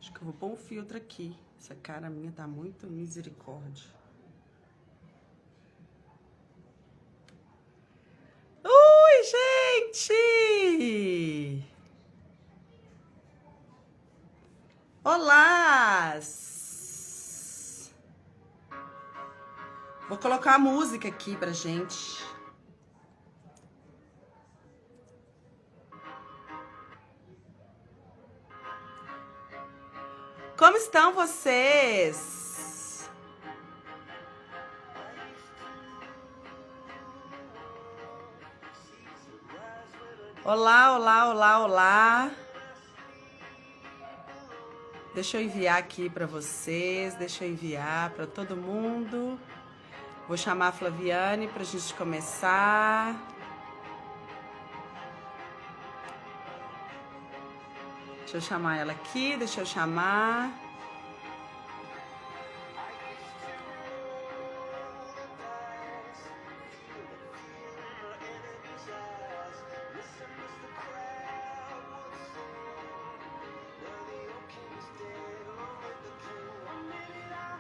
Acho que eu vou pôr um filtro aqui. Essa cara minha tá muito misericórdia. Oi, gente! Olá! Vou colocar a música aqui pra gente. Como estão vocês? Olá, olá, olá, olá. Deixa eu enviar aqui para vocês, deixa eu enviar para todo mundo. Vou chamar a Flaviane para a gente começar. Deixa eu chamar ela aqui, deixa eu chamar.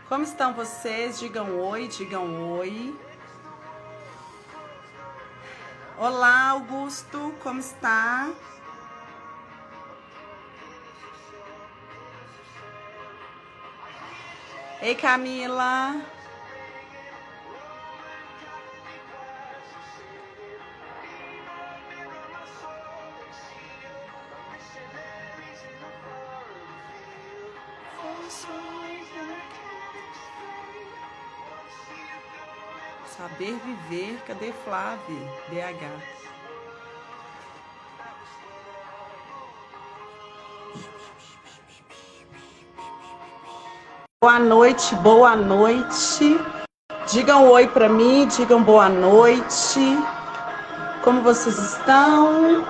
Como estão vocês? Digam oi, digam oi. Olá, Augusto, como está? Ei, Camila. Saber viver, cadê Flávia? BH. Boa noite, boa noite. Digam oi para mim, digam boa noite. Como vocês estão?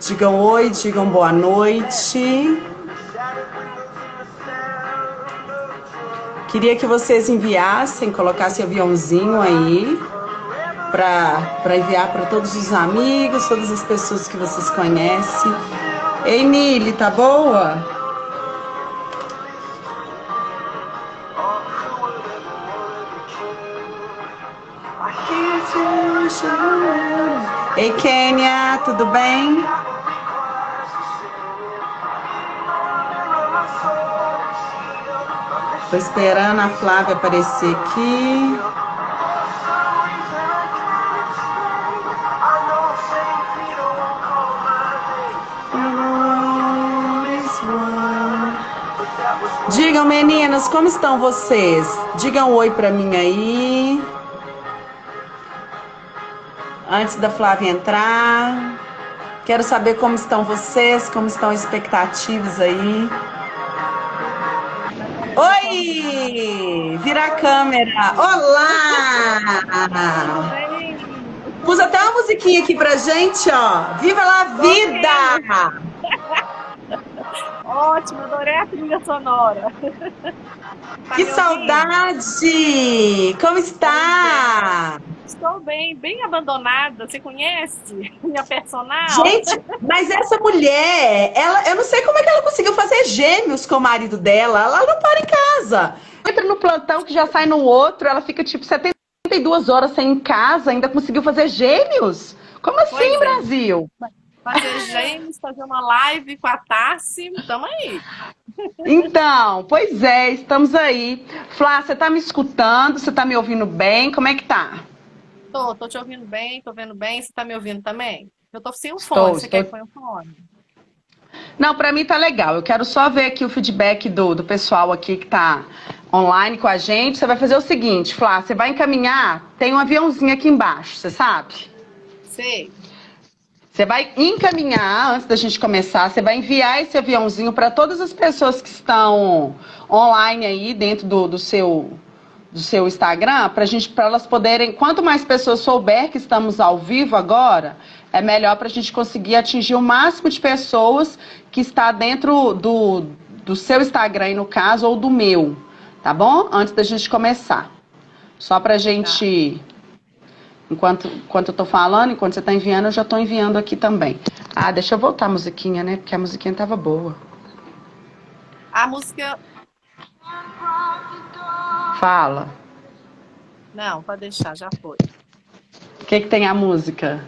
Digam oi, digam boa noite. Queria que vocês enviassem, colocassem aviãozinho aí para enviar para todos os amigos, todas as pessoas que vocês conhecem. Ei, Mili, tá boa? Ei, Kênia, tudo bem? Tô esperando a Flávia aparecer aqui. Digam, meninas, como estão vocês? Digam oi pra mim aí. Antes da Flávia entrar. Quero saber como estão vocês, como estão as expectativas aí. Oi! Vira a câmera. Olá! Pus até uma musiquinha aqui pra gente, ó. Viva la vida! Ótimo, adorei a trilha sonora. Que saudade! Como está? Estou bem, bem abandonada. Você conhece minha personal? Gente, mas essa mulher, eu não sei como é que ela conseguiu fazer gêmeos com o marido dela. Ela não para em casa. Entra no plantão que já sai no outro, ela fica tipo 72 horas sem ir em casa, ainda conseguiu fazer gêmeos? Como assim, Brasil? Fazer gêmeos, fazer uma live com a Tassi, tamo aí. Então, pois é, estamos aí. Flá, você tá me escutando? Você tá me ouvindo bem? Como é que tá? Tô te ouvindo bem, tô vendo bem. Você tá me ouvindo também? Eu tô sem um fone, você quer que põe um fone? Não, pra mim tá legal. Eu quero só ver aqui o feedback do pessoal aqui que tá online com a gente. Você vai fazer o seguinte, Flá, você vai encaminhar, tem um aviãozinho aqui embaixo, você sabe? Sei. Você vai encaminhar, antes da gente começar, você vai enviar esse aviãozinho para todas as pessoas que estão online aí dentro do seu Instagram, para elas poderem, quanto mais pessoas souber que estamos ao vivo agora, é melhor para a gente conseguir atingir o máximo de pessoas que está dentro do seu Instagram, aí no caso, ou do meu, tá bom? Antes da gente começar. Só para a gente... Enquanto eu tô falando, enquanto você tá enviando, eu já tô enviando aqui também. Ah, deixa eu voltar a musiquinha, né? Porque a musiquinha tava boa. A música... Fala. Não, pode deixar, já foi. O que tem a música?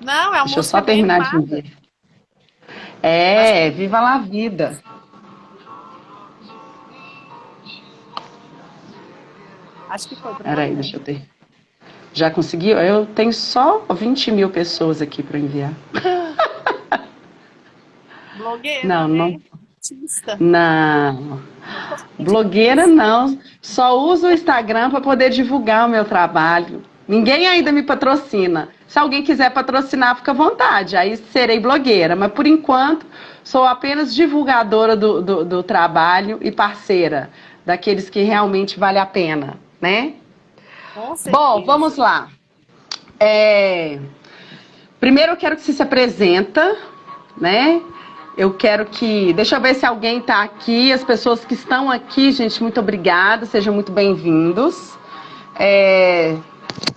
Não, é a Deixa eu música só bem terminar de animada. ver. Acho que... É, Viva la Vida. Acho que foi para Peraí, você. deixa eu ter. Já conseguiu? Eu tenho só 20 mil pessoas aqui para enviar. Blogueira, Não, né? não. Artista. Não. Totalmente Blogueira artista. não. Só uso o Instagram para poder divulgar o meu trabalho. Ninguém ainda me patrocina. Se alguém quiser patrocinar, fica à vontade. Aí serei blogueira. Mas por enquanto, sou apenas divulgadora do trabalho e parceira daqueles que realmente vale a pena, né? Com Bom, vamos certeza. lá. Primeiro eu quero que você se apresenta, né? Eu quero que... Deixa eu ver se alguém está aqui. As pessoas que estão aqui, gente, muito obrigada. Sejam muito bem-vindos.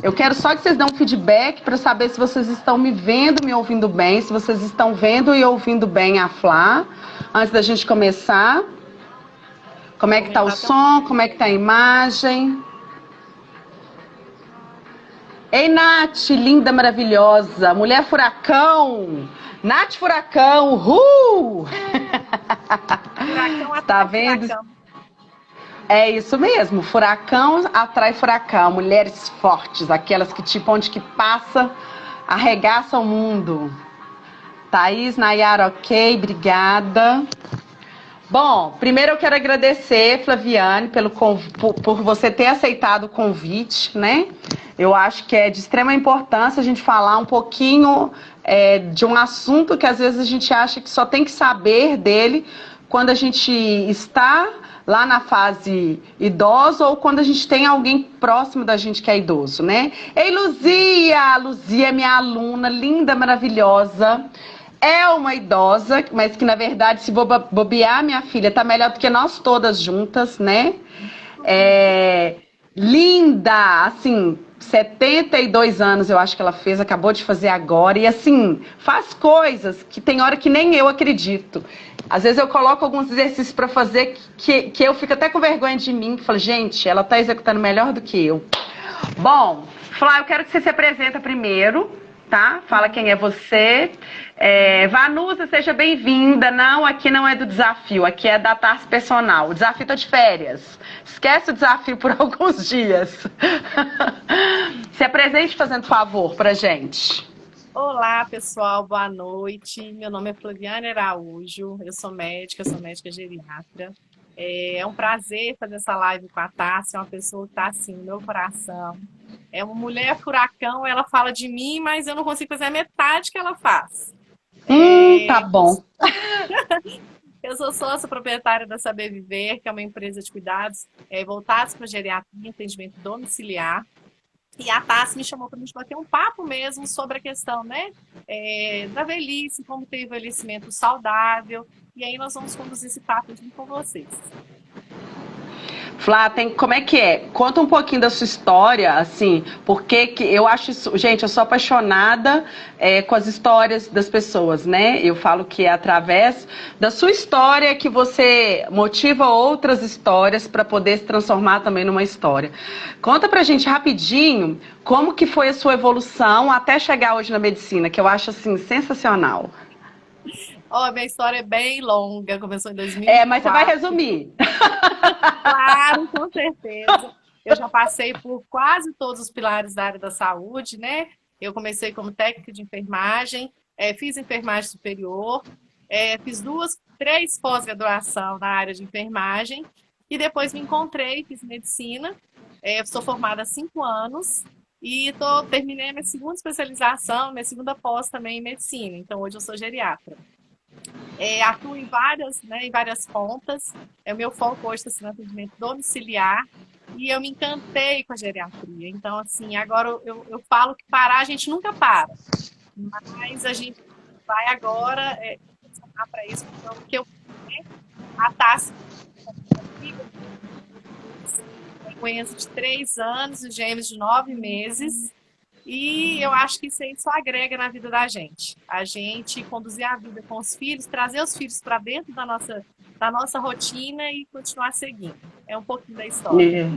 Eu quero só que vocês dêem um feedback para saber se vocês estão me vendo, me ouvindo bem, se vocês estão vendo e ouvindo bem a Flá. Antes da gente começar. Como é que tá o Comentar até um som? Como pouquinho. é que tá a imagem? Ei, Nath, linda, maravilhosa, mulher furacão, Nath Furacão, uhul! Furacão Tá atrás de vendo? furacão. É isso mesmo, furacão atrai furacão, mulheres fortes, aquelas que tipo onde que passa, arregaça o mundo. Thaís, Nayara, ok, obrigada. Bom, primeiro eu quero agradecer, Flaviane, por você ter aceitado o convite, né? Eu acho que é de extrema importância a gente falar um pouquinho de um assunto que às vezes a gente acha que só tem que saber dele quando a gente está lá na fase idosa ou quando a gente tem alguém próximo da gente que é idoso, né? Ei, Luzia! Luzia é minha aluna, linda, maravilhosa. É uma idosa, mas que na verdade, se bobear, minha filha, tá melhor do que nós todas juntas, né? É, linda, assim, 72 anos eu acho que ela fez, acabou de fazer agora, e assim, faz coisas que tem hora que nem eu acredito. Às vezes eu coloco alguns exercícios para fazer que eu fico até com vergonha de mim, que falo, gente, ela tá executando melhor do que eu. Bom, Flá, eu quero que você se apresenta primeiro, tá? Fala quem é você. Vanusa, seja bem-vinda. Não, aqui não é do desafio, aqui é da Tarse Personal. O desafio tá de férias. Esquece o desafio por alguns dias. Se apresente fazendo favor pra gente. Olá, pessoal, boa noite. Meu nome é Flaviane Araújo, eu sou médica geriatra. É um prazer fazer essa live com a Tássia, é uma pessoa que está assim no meu coração. É uma mulher furacão, ela fala de mim, mas eu não consigo fazer a metade que ela faz. Tá bom. Eu sou sócia proprietária da Saber Viver, que é uma empresa de cuidados voltados para geriatria e atendimento domiciliar. E a Tassi me chamou para a gente bater um papo mesmo sobre a questão, né, da velhice, como ter envelhecimento saudável. E aí nós vamos conduzir esse papo junto com vocês. Flá, como é que é? Conta um pouquinho da sua história, assim, porque que eu acho isso, gente, eu sou apaixonada com as histórias das pessoas, né? Eu falo que é através da sua história que você motiva outras histórias para poder se transformar também numa história. Conta pra gente rapidinho como que foi a sua evolução até chegar hoje na medicina, que eu acho, assim, sensacional. Minha história é bem longa, começou em 2004. Mas você vai resumir. Claro, com certeza. Eu já passei por quase todos os pilares da área da saúde, né? Eu comecei como técnica de enfermagem, fiz enfermagem superior, fiz 3 pós-graduação na área de enfermagem e depois me encontrei, fiz medicina. Sou formada há 5 anos e terminei a minha segunda especialização, minha segunda pós também em medicina. Então, hoje eu sou geriatra. Atuo em várias pontas. O meu foco hoje está sendo atendimento domiciliar e eu me encantei com a geriatria. Então, assim, agora eu falo que parar a gente nunca para, mas a gente vai agora para isso, porque a Tassi tem doença de 3 anos e gêmeos de 9 meses. E eu acho que isso aí só agrega na vida da gente. A gente conduzir a vida com os filhos, trazer os filhos para dentro da nossa rotina e continuar seguindo. É um pouquinho da história.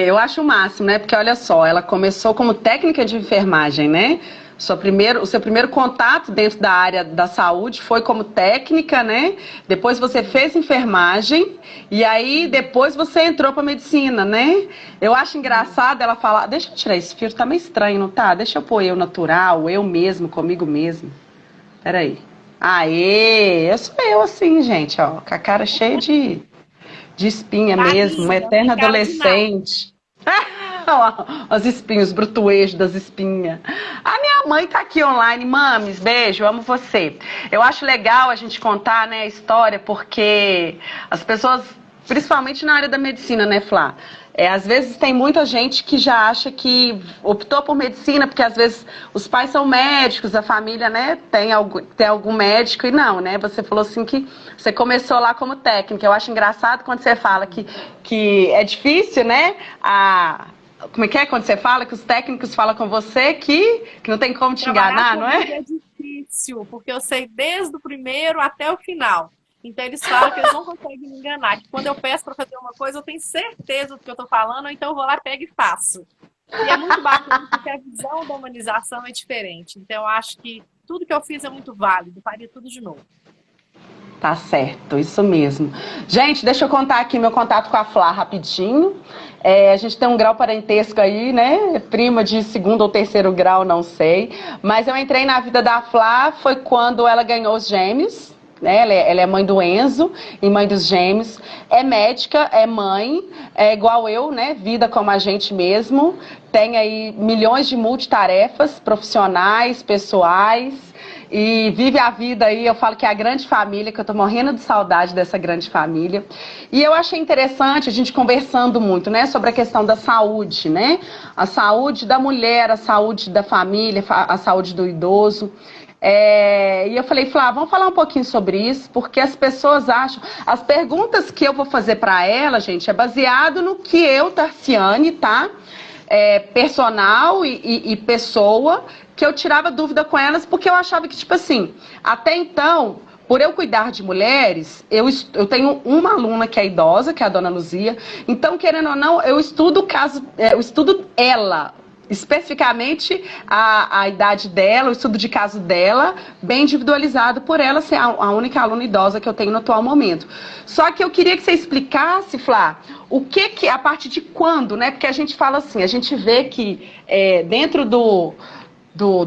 Eu acho o máximo, né? Porque olha só, ela começou como técnica de enfermagem, né? O seu primeiro contato dentro da área da saúde foi como técnica, né? Depois você fez enfermagem e aí depois você entrou para medicina, né? Eu acho engraçado ela falar, deixa eu tirar esse fio, tá meio estranho, não tá? Deixa eu pôr eu natural, eu mesmo, comigo mesmo. Peraí. Aê, eu sou eu assim, gente, ó, com a cara cheia de espinha Tá mesmo, uma linda, eterna tem cara de nada. adolescente. Os espinhos, brutuejo das espinhas. A minha mãe tá aqui online. Mames, beijo, amo você. Eu acho legal a gente contar, né, a história, porque as pessoas, principalmente na área da medicina, né, Flá? Às vezes tem muita gente que já acha que optou por medicina, porque às vezes os pais são médicos, a família, né, tem algum médico e não, né? Você falou assim que você começou lá como técnica. Eu acho engraçado quando você fala que é difícil, né? Como é que é quando você fala que os técnicos falam com você que não tem como te Trabalhar enganar, não comigo é? é difícil, porque eu sei desde o primeiro até o final. Então eles falam que eles não conseguem me enganar, que quando eu peço para fazer uma coisa, eu tenho certeza do que eu estou falando, ou então eu vou lá, pego e faço. E é muito bacana, porque a visão da humanização é diferente. Então eu acho que tudo que eu fiz é muito válido, faria tudo de novo. Tá certo, isso mesmo. Gente, deixa eu contar aqui meu contato com a Flá rapidinho. A gente tem um grau parentesco aí, né? Prima de segundo ou terceiro grau, não sei. Mas eu entrei na vida da Flá foi quando ela ganhou os gêmeos. Né? Ela é mãe do Enzo e mãe dos gêmeos. É médica, é mãe, é igual eu, né? Vida como a gente mesmo. Tem aí milhões de multitarefas profissionais, pessoais. E vive a vida aí, eu falo que é a grande família, que eu tô morrendo de saudade dessa grande família. E eu achei interessante a gente conversando muito, né, sobre a questão da saúde, né? A saúde da mulher, a saúde da família, a saúde do idoso. E eu falei, Flá, vamos falar um pouquinho sobre isso, porque as pessoas acham. As perguntas que eu vou fazer para ela, gente, é baseado no que eu, Tarciane, tá? Personal e pessoa, que eu tirava dúvida com elas, porque eu achava que, tipo assim, até então, por eu cuidar de mulheres, eu tenho uma aluna que é idosa, que é a dona Luzia, então, querendo ou não, eu estudo o caso, eu estudo ela, especificamente a idade dela, o estudo de caso dela, bem individualizado por ela ser a única aluna idosa que eu tenho no atual momento. Só que eu queria que você explicasse, Flá, o que a partir de quando, né? Porque a gente fala assim, a gente vê que dentro do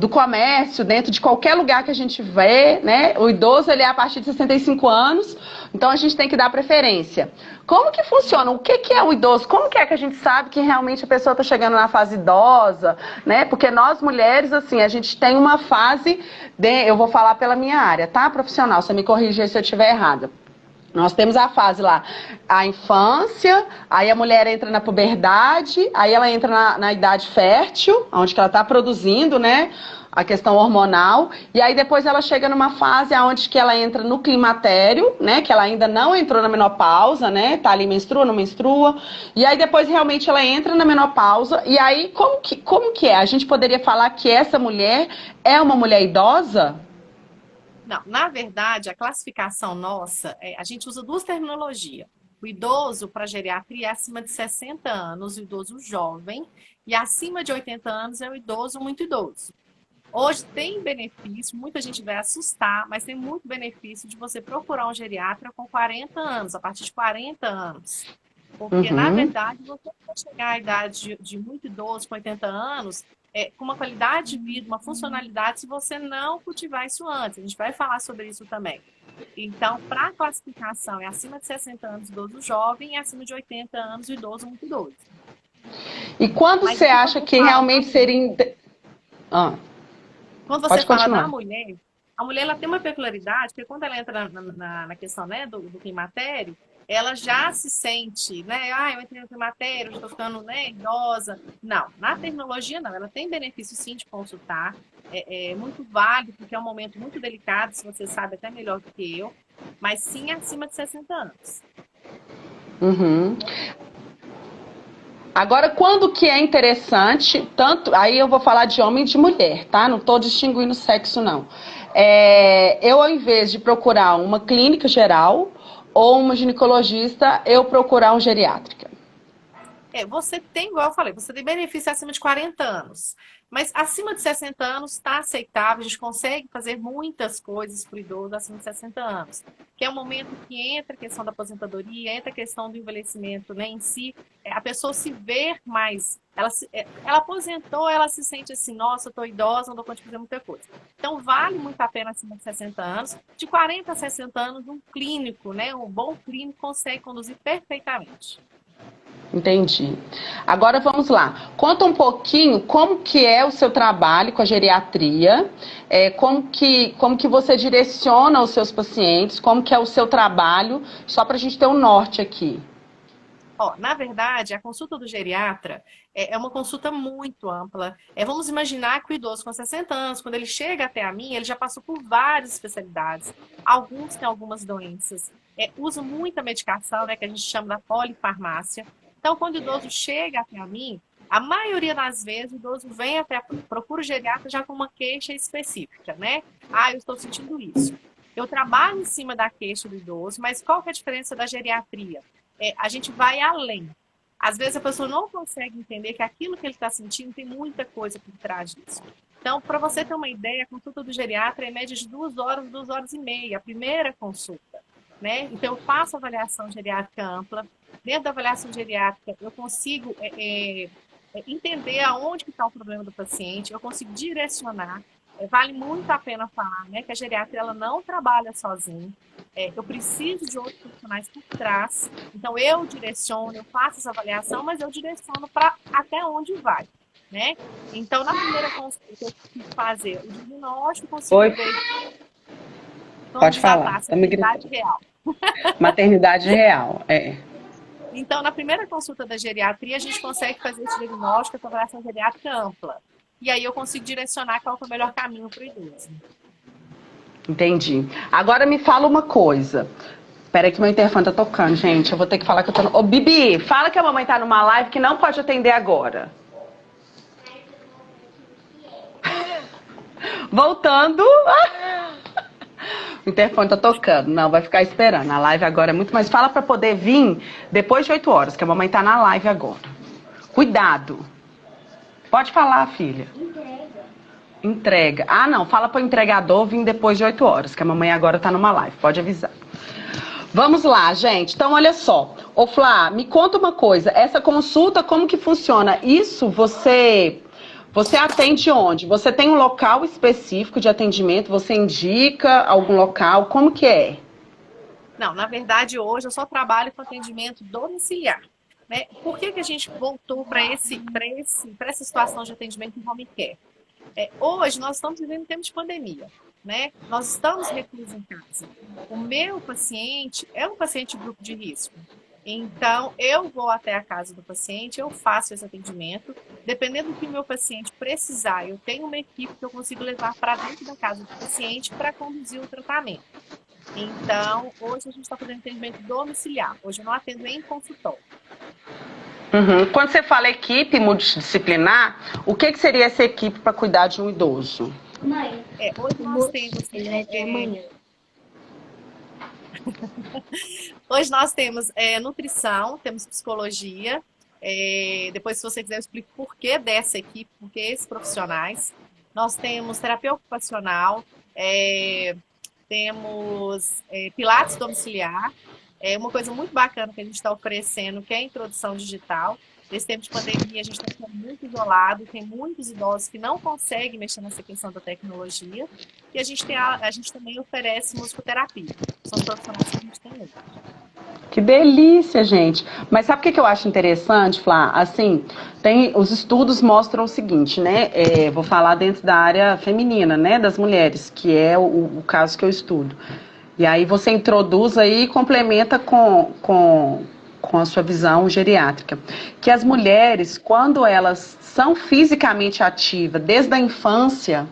comércio, dentro de qualquer lugar que a gente vê, né? O idoso ele é a partir de 65 anos, então a gente tem que dar preferência. Como que funciona? O que é o idoso? Como que é que a gente sabe que realmente a pessoa está chegando na fase idosa, né? Porque nós mulheres, assim, a gente tem uma fase eu vou falar pela minha área, tá? Profissional, você me corrige se eu estiver errada. Nós temos a fase lá, a infância, aí a mulher entra na puberdade, aí ela entra na idade fértil, onde que ela está produzindo, né, a questão hormonal, e aí depois ela chega numa fase onde que ela entra no climatério, né, que ela ainda não entrou na menopausa, né, tá ali menstrua, não menstrua, e aí depois realmente ela entra na menopausa, e aí como que é? A gente poderia falar que essa mulher é uma mulher idosa? Não, na verdade, a classificação nossa, a gente usa duas terminologias. O idoso para geriatria é acima de 60 anos, o idoso jovem, e acima de 80 anos é o idoso muito idoso. Hoje tem benefício, muita gente vai assustar, mas tem muito benefício de você procurar um geriatra com 40 anos, a partir de 40 anos. Porque, na verdade, você pode chegar à idade de muito idoso, com 80 anos, com uma qualidade de vida, uma funcionalidade, se você não cultivar isso antes. A gente vai falar sobre isso também. Então, para a classificação, é acima de 60 anos idoso jovem e acima de 80 anos o idoso muito idoso. E quando Mas você acha que realmente seria... Quando você fala da mulher, a mulher ela tem uma peculiaridade, porque quando ela entra na questão, né, do climatério, ela já se sente, né? Ah, eu entrei no climatério, estou ficando, né, idosa. Não, na terminologia não, ela tem benefício sim de consultar, é muito válido, porque é um momento muito delicado, se você sabe até melhor do que eu, mas sim acima de 60 anos. Uhum. Agora, quando que é interessante, tanto, aí eu vou falar de homem e de mulher, tá? Não estou distinguindo sexo, não. Eu, ao invés de procurar uma clínica geral ou uma ginecologista, eu procurar um geriátrica. Você tem, igual eu falei, você tem benefício acima de 40 anos. Mas acima de 60 anos está aceitável, a gente consegue fazer muitas coisas para o idoso acima de 60 anos. Que é o momento que entra a questão da aposentadoria, entra a questão do envelhecimento, né, em si. A pessoa se ver mais. Ela aposentou, ela se sente assim, nossa, eu estou idosa, não dou conta de fazer muita coisa. Então, vale muito a pena acima de 60 anos. De 40 a 60 anos, um clínico, né, um bom clínico consegue conduzir perfeitamente. Entendi. Agora vamos lá. Conta um pouquinho como que é o seu trabalho com a geriatria, como que você direciona os seus pacientes, como que é o seu trabalho, só para a gente ter um norte aqui. Na verdade, a consulta do geriatra é uma consulta muito ampla. Vamos imaginar que o idoso com 60 anos, quando ele chega até a mim, ele já passou por várias especialidades. Alguns têm algumas doenças. Usam muita medicação, né, que a gente chama da polifarmácia. Então, quando o idoso chega até a mim, a maioria das vezes o idoso vem procura o geriatra já com uma queixa específica, né? Eu estou sentindo isso. Eu trabalho em cima da queixa do idoso, mas qual que é a diferença da geriatria? A gente vai além. Às vezes a pessoa não consegue entender que aquilo que ele está sentindo tem muita coisa por trás disso. Então, para você ter uma ideia, a consulta do geriatra é em média de 2 horas, 2 horas e meia, a primeira consulta, né? Então, eu faço avaliação geriátrica ampla. Dentro da avaliação geriátrica, eu consigo entender aonde que está o problema do paciente, eu consigo direcionar. Vale muito a pena falar, né, que a geriatria ela não trabalha sozinha. Eu preciso de outros profissionais por trás. Então, eu direciono, eu faço essa avaliação, mas eu direciono para até onde vai, né? Então, na primeira consulta, eu consigo fazer o diagnóstico, consigo ver... Pode falar. Maternidade real. Maternidade real, Então, na primeira consulta da geriatria, a gente consegue fazer esse diagnóstico, essa avaliação geriátrica ampla. E aí eu consigo direcionar qual é o melhor caminho para o idoso. Entendi. Agora me fala uma coisa. Peraí que meu interfone tá tocando, gente. Eu vou ter que falar que eu tô... Ô, Bibi, fala que a mamãe tá numa live que não pode atender agora. Voltando. O interfone tá tocando. Não, vai ficar esperando. A live agora é muito mais... Fala pra poder vir depois de 8 horas, que a mamãe tá na live agora. Cuidado. Pode falar, filha. Entrega. Não. Fala pro entregador vir depois de 8 horas, que a mamãe agora tá numa live. Pode avisar. Vamos lá, gente. Então, olha só. Ô, Flá, me conta uma coisa. Essa consulta, como que funciona? Isso você atende onde? Você tem um local específico de atendimento? Você indica algum local? Como que é? Não, na verdade, hoje eu só trabalho com atendimento domiciliar. Né? Por que a gente voltou para essa situação de atendimento em home care? Hoje nós estamos vivendo um tempo de pandemia, né? Nós estamos reclusos em casa. O meu paciente é um paciente de grupo de risco. Então, eu vou até a casa do paciente, eu faço esse atendimento. Dependendo do que o meu paciente precisar, eu tenho uma equipe que eu consigo levar para dentro da casa do paciente para conduzir o tratamento. Então, hoje a gente está fazendo atendimento domiciliar. Hoje eu não atendo em consultório. Uhum. Quando você fala equipe multidisciplinar, o que seria essa equipe para cuidar de um idoso? Mãe, hoje nós temos... Ele vai ter amanhã. Hoje nós temos nutrição, temos psicologia. Depois, se você quiser, eu explico por que dessa equipe, por que esses profissionais. Nós temos terapia ocupacional, temos pilates domiciliar. Uma coisa muito bacana que a gente está oferecendo, que é a introdução digital. Nesse tempo de pandemia, a gente está ficando muito isolado, tem muitos idosos que não conseguem mexer nessa questão da tecnologia. E a gente também oferece musicoterapia. São os profissionais que a gente tem hoje. Que delícia, gente. Mas sabe o que eu acho interessante, Flá? Assim, os estudos mostram o seguinte, né? Vou falar dentro da área feminina, né? Das mulheres, que é o caso que eu estudo. E aí você introduz aí e complementa com a sua visão geriátrica. Que as mulheres, quando elas são fisicamente ativas desde a infância,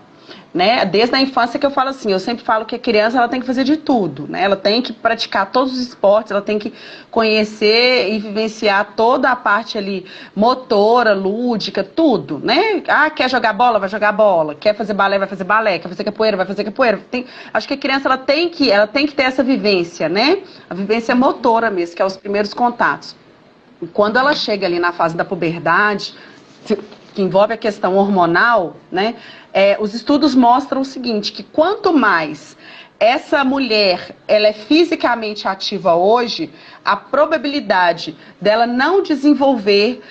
né? Desde a infância que eu falo assim, eu sempre falo que a criança ela tem que fazer de tudo, né? Ela tem que praticar todos os esportes, ela tem que conhecer e vivenciar toda a parte ali motora, lúdica, tudo, né? Ah, quer jogar bola, vai jogar bola, quer fazer balé, vai fazer balé, quer fazer capoeira, vai fazer capoeira. Acho que a criança ela tem que ter essa vivência, né? A vivência motora mesmo, que é os primeiros contatos. E quando ela chega ali na fase da puberdade, que envolve a questão hormonal, né? Os estudos mostram o seguinte, que quanto mais essa mulher ela é fisicamente ativa hoje, a probabilidade dela não desenvolver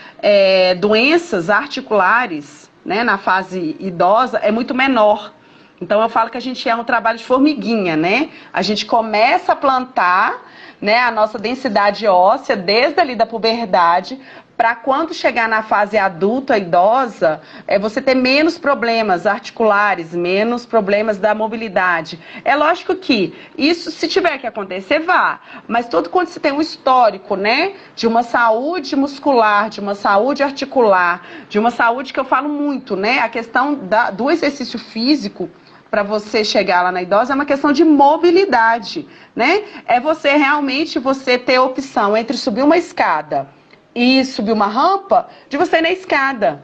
doenças articulares, né, na fase idosa é muito menor. Então eu falo que a gente é um trabalho de formiguinha, né? A gente começa a plantar, né, a nossa densidade óssea desde ali da puberdade, para quando chegar na fase adulta, idosa, você ter menos problemas articulares, menos problemas da mobilidade. É lógico que isso, se tiver que acontecer, vá. Mas todo quando você tem um histórico, né, de uma saúde muscular, de uma saúde articular, de uma saúde que eu falo muito, né, a questão do exercício físico, para você chegar lá na idosa, é uma questão de mobilidade, né? É você realmente ter a opção entre subir uma escada e subir uma rampa, de você ir na escada.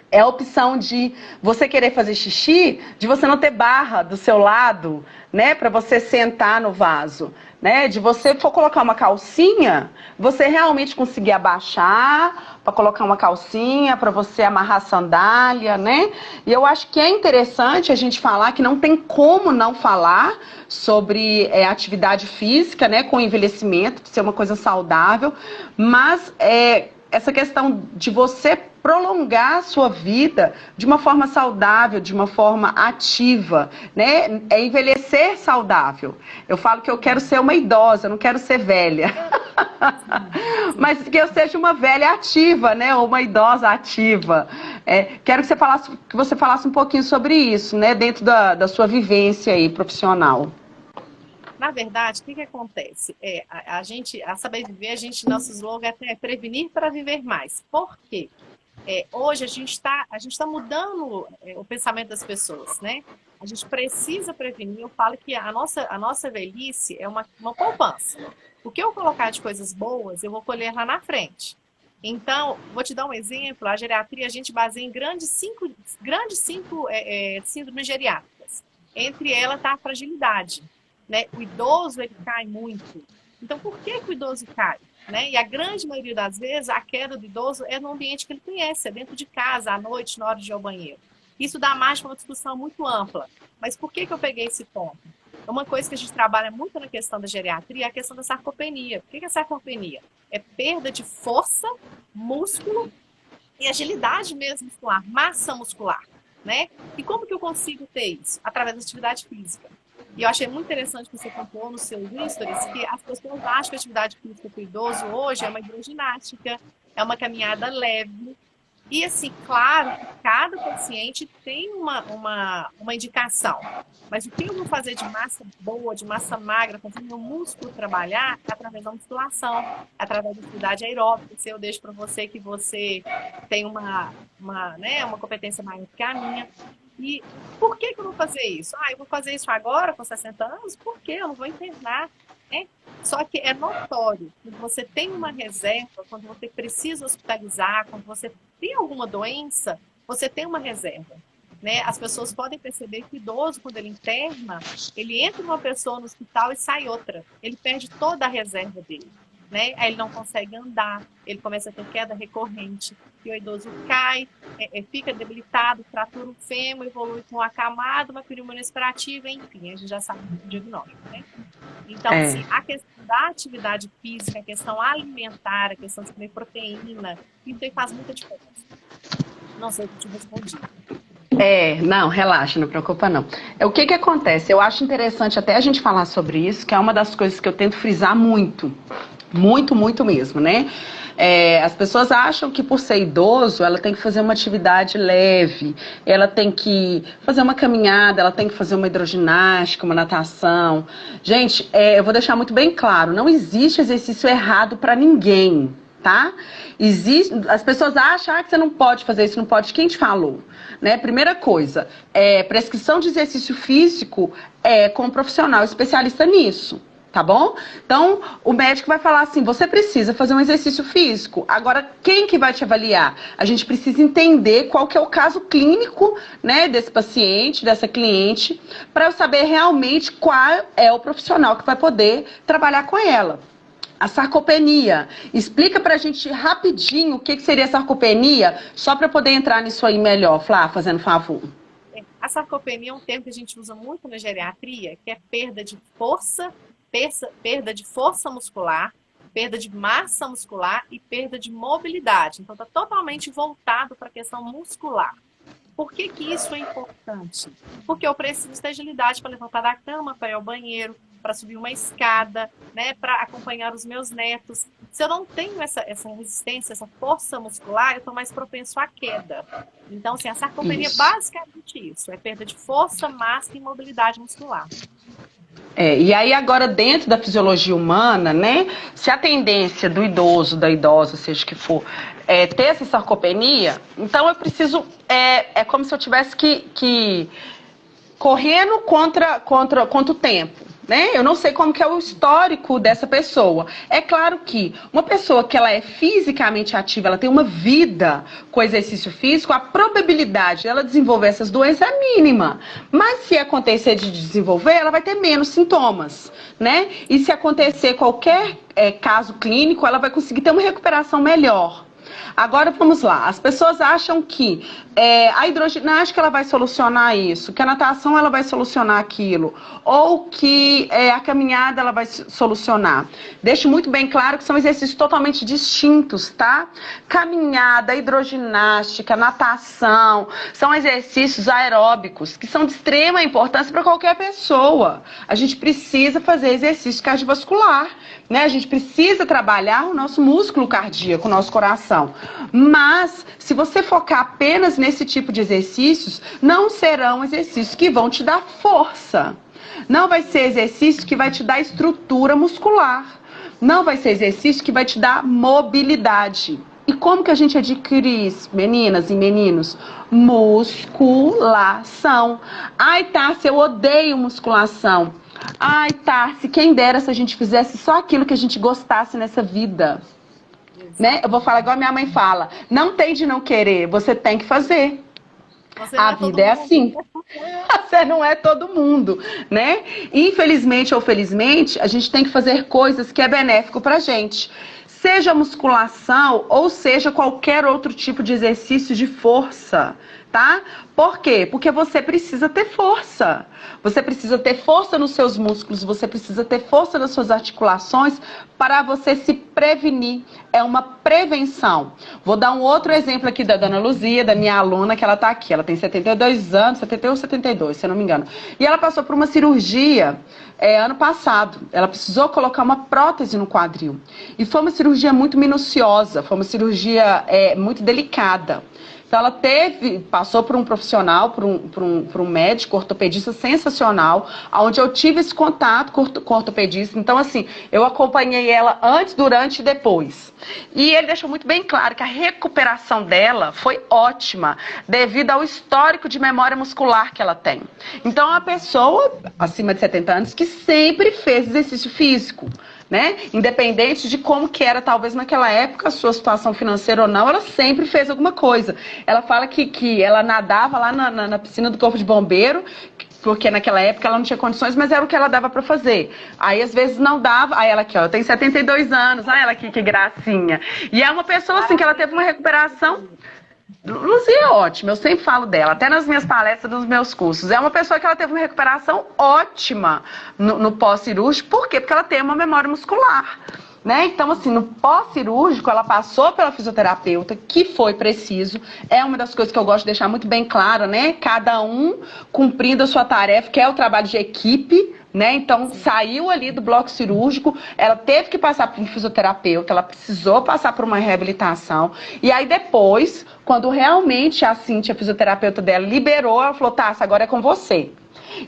É a opção de você querer fazer xixi, de você não ter barra do seu lado, né, para você sentar no vaso, né, de você for colocar uma calcinha, você realmente conseguir abaixar para colocar uma calcinha, para você amarrar a sandália, né? E eu acho que é interessante a gente falar que não tem como não falar sobre atividade física, né, com envelhecimento, ser uma coisa saudável, mas essa questão de você prolongar a sua vida de uma forma saudável, de uma forma ativa, né? É envelhecer saudável. Eu falo que eu quero ser uma idosa, eu não quero ser velha. Mas que eu seja uma velha ativa, né? Ou uma idosa ativa. Quero que você falasse um pouquinho sobre isso, né? Dentro da sua vivência aí, profissional. Na verdade, o que acontece? A Saber Viver, nosso slogan é prevenir para viver mais. Por quê? Hoje a gente está mudando o pensamento das pessoas, né? A gente precisa prevenir. Eu falo que a nossa velhice é uma poupança. O que eu colocar de coisas boas, eu vou colher lá na frente. Então, vou te dar um exemplo. A geriatria, a gente baseia em grandes cinco síndromes geriátricas. Entre elas está a fragilidade, né? O idoso, ele cai muito. Então, por que o idoso cai? Né? E a grande maioria das vezes, a queda do idoso é no ambiente que ele conhece, é dentro de casa, à noite, na hora de ir ao banheiro. Isso dá margem para uma discussão muito ampla. Mas por que eu peguei esse ponto? Uma coisa que a gente trabalha muito na questão da geriatria é a questão da sarcopenia. O que é sarcopenia? É perda de força, músculo e agilidade mesmo muscular, massa muscular. Né? E como que eu consigo ter isso? Através da atividade física. E eu achei muito interessante que você contou no seu stories que as pessoas acham que a atividade física para o idoso hoje é uma hidroginástica, é uma caminhada leve. E assim, claro que cada paciente tem uma indicação. Mas o que eu vou fazer de massa boa, de massa magra, fazer meu músculo trabalhar é através da musculação, através da atividade aeróbica. Se eu deixo para você que você tem uma competência maior que a minha. E por que eu vou fazer isso? Eu vou fazer isso agora, com 60 anos? Por quê? Eu não vou internar. Né? Só que é notório, quando você tem uma reserva, quando você precisa hospitalizar, quando você tem alguma doença, você tem uma reserva. Né? As pessoas podem perceber que o idoso, quando ele interna, ele entra uma pessoa no hospital e sai outra. Ele perde toda a reserva dele. Né? Aí ele não consegue andar, ele começa a ter queda recorrente, e o idoso cai, fica debilitado, fratura o fêmur, evolui com acamado, uma pneumonia aspirativa, enfim, a gente já sabe o diagnóstico. Né? Então, assim, a questão da atividade física, a questão alimentar, a questão de comer proteína, isso aí faz muita diferença. Não sei se eu te respondi. Não, relaxa, não preocupa não. O que acontece? Eu acho interessante até a gente falar sobre isso, que é uma das coisas que eu tento frisar muito. Muito, muito mesmo, né? As pessoas acham que por ser idoso, ela tem que fazer uma atividade leve, ela tem que fazer uma caminhada, ela tem que fazer uma hidroginástica, uma natação. Gente, eu vou deixar muito bem claro, não existe exercício errado para ninguém. tá? As pessoas acham que você não pode fazer isso, não pode. Quem te falou? Né? Primeira coisa, prescrição de exercício físico com um profissional especialista nisso. Tá bom? Então, o médico vai falar assim, você precisa fazer um exercício físico. Agora, quem que vai te avaliar? A gente precisa entender qual que é o caso clínico, né, desse paciente, dessa cliente, para eu saber realmente qual é o profissional que vai poder trabalhar com ela. A sarcopenia. Explica pra gente rapidinho o que seria a sarcopenia, só para poder entrar nisso aí melhor, Flá, fazendo favor. A sarcopenia é um termo que a gente usa muito na geriatria, que é perda de força muscular, perda de massa muscular e perda de mobilidade. Então, está totalmente voltado para a questão muscular. Por que isso é importante? Porque eu preciso ter agilidade para levantar da cama, para ir ao banheiro, para subir uma escada, né, para acompanhar os meus netos. Se eu não tenho essa resistência, essa força muscular, eu estou mais propenso à queda. Então, assim, a sarcopenia é basicamente isso, é perda de força, massa e mobilidade muscular. E aí agora dentro da fisiologia humana, né, se a tendência do idoso, da idosa, seja que for, ter essa sarcopenia, então eu preciso, como se eu tivesse que correndo contra o tempo. Né? Eu não sei como que é o histórico dessa pessoa. É claro que uma pessoa que ela é fisicamente ativa, ela tem uma vida com exercício físico, a probabilidade dela desenvolver essas doenças é mínima. Mas se acontecer de desenvolver, ela vai ter menos sintomas, né? E se acontecer qualquer caso clínico, ela vai conseguir ter uma recuperação melhor. Agora vamos lá, as pessoas acham que a hidroginástica ela vai solucionar isso, que a natação ela vai solucionar aquilo, ou que a caminhada ela vai solucionar. Deixo muito bem claro que são exercícios totalmente distintos, tá? Caminhada, hidroginástica, natação, são exercícios aeróbicos que são de extrema importância para qualquer pessoa. A gente precisa fazer exercício cardiovascular, né? A gente precisa trabalhar o nosso músculo cardíaco, o nosso coração. Mas, se você focar apenas nesse tipo de exercícios, não serão exercícios que vão te dar força. Não vai ser exercício que vai te dar estrutura muscular. Não vai ser exercício que vai te dar mobilidade. E como que a gente adquire isso, meninas e meninos? Musculação. Ai, Tássia, eu odeio musculação. Ai, Tarsi, quem dera se a gente fizesse só aquilo que a gente gostasse nessa vida. Né? Eu vou falar igual a minha mãe fala. Não tem de não querer, você tem que fazer. A vida é assim. Você não é todo mundo, né? Infelizmente ou felizmente, a gente tem que fazer coisas que é benéfico pra gente. Seja musculação ou seja qualquer outro tipo de exercício de força, tá? Por quê? Porque você precisa ter força. Você precisa ter força nos seus músculos, você precisa ter força nas suas articulações para você se prevenir. É uma prevenção. Vou dar um outro exemplo aqui da dona Luzia, da minha aluna, que ela está aqui. Ela tem 72 anos, 71 ou 72, se eu não me engano. E ela passou por uma cirurgia ano passado. Ela precisou colocar uma prótese no quadril. E foi uma cirurgia muito minuciosa, foi uma cirurgia muito delicada. Então ela passou por um profissional, por um médico ortopedista sensacional, onde eu tive esse contato com o ortopedista. Então, assim, eu acompanhei ela antes, durante e depois. E ele deixou muito bem claro que a recuperação dela foi ótima, devido ao histórico de memória muscular que ela tem. Então, é uma pessoa acima de 70 anos que sempre fez exercício físico. Né? Independente de como que era, talvez naquela época, a sua situação financeira ou não, ela sempre fez alguma coisa. Ela fala que ela nadava lá na piscina do Corpo de Bombeiro, porque naquela época ela não tinha condições, mas era o que ela dava para fazer. Aí às vezes não dava, aí ela aqui, ó, eu tenho 72 anos, olha ela aqui, que gracinha. E é uma pessoa assim, que ela teve uma recuperação. Luzia é ótima, eu sempre falo dela, até nas minhas palestras, nos meus cursos. É uma pessoa que ela teve uma recuperação ótima no pós-cirúrgico. Por quê? Porque ela tem uma memória muscular. Né? Então, assim, no pós-cirúrgico, ela passou pela fisioterapeuta, que foi preciso. É uma das coisas que eu gosto de deixar muito bem clara, né? Cada um cumprindo a sua tarefa, que é o trabalho de equipe, né? Então, saiu ali do bloco cirúrgico, ela teve que passar por um fisioterapeuta, ela precisou passar por uma reabilitação. E aí, depois, quando realmente a Cíntia, a fisioterapeuta dela, liberou, ela falou, Tássia, agora é com você.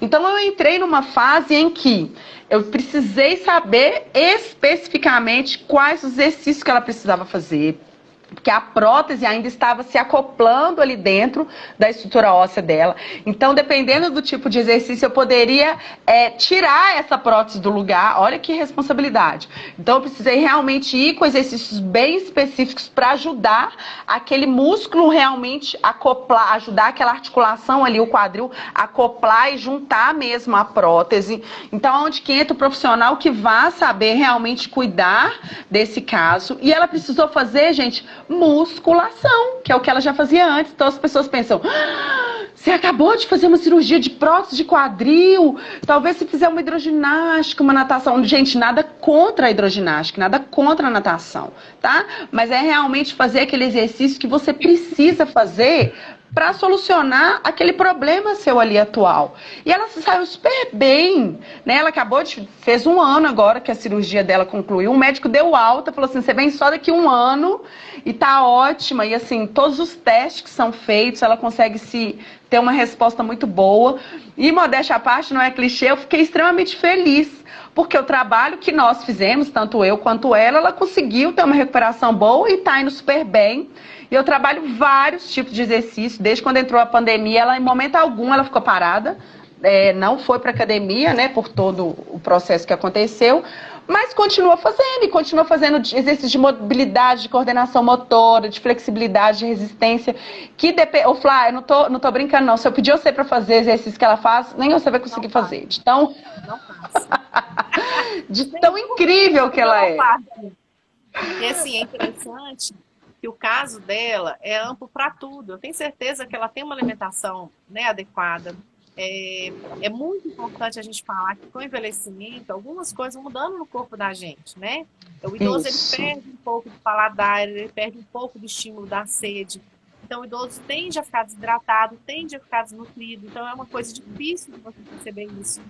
Então eu entrei numa fase em que eu precisei saber especificamente quais os exercícios que ela precisava fazer, porque a prótese ainda estava se acoplando ali dentro da estrutura óssea dela. Então, dependendo do tipo de exercício, eu poderia tirar essa prótese do lugar. Olha que responsabilidade. Então, eu precisei realmente ir com exercícios bem específicos para ajudar aquele músculo realmente acoplar, ajudar aquela articulação ali, o quadril, acoplar e juntar mesmo a prótese. Então, onde que entra o profissional que vá saber realmente cuidar desse caso. E ela precisou fazer, gente, musculação, que é o que ela já fazia antes. Então as pessoas pensam, você acabou de fazer uma cirurgia de prótese de quadril, talvez se fizer uma hidroginástica, uma natação. Gente, nada contra a hidroginástica, nada contra a natação, tá? Mas é realmente fazer aquele exercício que você precisa fazer para solucionar aquele problema seu ali atual. E ela se saiu super bem, né? Ela fez 1 ano agora que a cirurgia dela concluiu. O médico deu alta, falou assim, você vem só daqui 1 ano e tá ótima. E assim, todos os testes que são feitos, ela consegue ter uma resposta muito boa. E modéstia à parte, não é clichê, eu fiquei extremamente feliz. Porque o trabalho que nós fizemos, tanto eu quanto ela conseguiu ter uma recuperação boa e tá indo super bem. E eu trabalho vários tipos de exercícios. Desde quando entrou a pandemia, ela em momento algum ela ficou parada. Não foi para academia, né, por todo o processo que aconteceu. Mas continua fazendo exercícios de mobilidade, de coordenação motora, de flexibilidade, de resistência. Ô, Flá, eu não tô brincando, não. Se eu pedir você para fazer exercício que ela faz, nem você vai conseguir fazer. De tão... Não faço. De tão incrível que ela é. E assim, é interessante que o caso dela é amplo para tudo. Eu tenho certeza que ela tem uma alimentação, né, adequada. É muito importante a gente falar que com o envelhecimento, algumas coisas vão mudando no corpo da gente, né? O idoso ele perde um pouco do paladar, ele perde um pouco do estímulo da sede. Então o idoso tende a ficar desidratado, tende a ficar desnutrido. Então é uma coisa difícil de você perceber isso.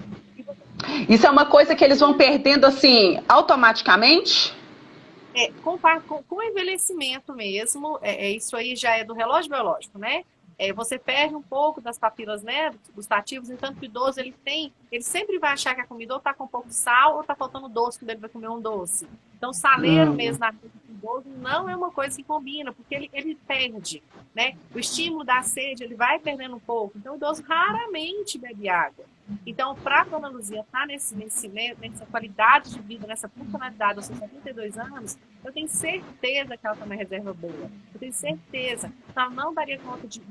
Isso é uma coisa que eles vão perdendo assim, automaticamente? Com o envelhecimento mesmo, isso aí já é do relógio biológico, né? Você perde um pouco das papilas, né, gustativas, enquanto que o idoso ele sempre vai achar que a comida ou está com pouco sal ou está faltando doce quando ele vai comer um doce. Então, saleiro mesmo na vida do idoso não é uma coisa que combina, porque ele perde, né? O estímulo da sede, ele vai perdendo um pouco. Então, o idoso raramente bebe água. Então, para a dona Luzia estar nessa qualidade de vida, nessa funcionalidade aos seus 72 anos, eu tenho certeza que ela tem uma reserva boa. Eu tenho certeza que ela não daria conta de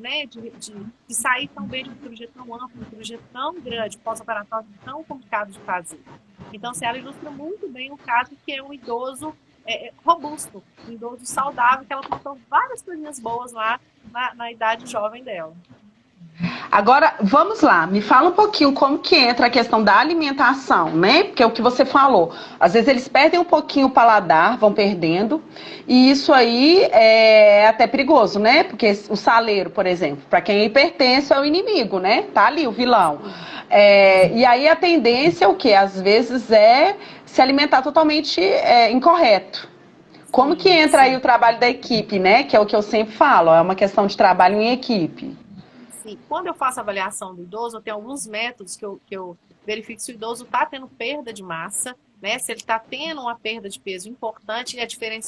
sair tão bem de uma cirurgia tão ampla, uma cirurgia tão grande, pós-operatório tão complicado de fazer. Então, ela ilustra muito bem o caso que é um idoso robusto, um idoso saudável, que ela contou várias coisinhas boas lá na idade jovem dela. Agora, vamos lá, me fala um pouquinho como que entra a questão da alimentação, né? Porque é o que você falou. Às vezes eles perdem um pouquinho o paladar, vão perdendo, e isso aí é até perigoso, né? Porque o saleiro, por exemplo, para quem é hipertenso é o inimigo, né? Tá ali o vilão. E aí a tendência é o quê? Às vezes é se alimentar totalmente incorreto. Como que entra aí o trabalho da equipe, né? Que é o que eu sempre falo, é uma questão de trabalho em equipe. Sim. Quando eu faço a avaliação do idoso, eu tenho alguns métodos que eu verifico se o idoso está tendo perda de massa, né? Se ele está tendo uma perda de peso importante, é diferente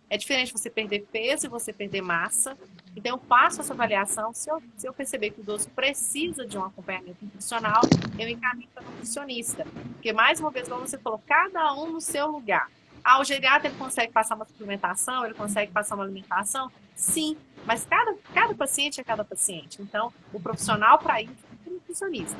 é diferente você perder peso e você perder massa. Então eu faço essa avaliação. Se eu perceber que o idoso precisa de um acompanhamento nutricional, eu encaminho para o nutricionista. Porque, mais uma vez, como você falou, cada um no seu lugar. O geriatra ele consegue passar uma suplementação, ele consegue passar uma alimentação? Sim, mas cada paciente é cada paciente. Então, o profissional para isso é o nutricionista.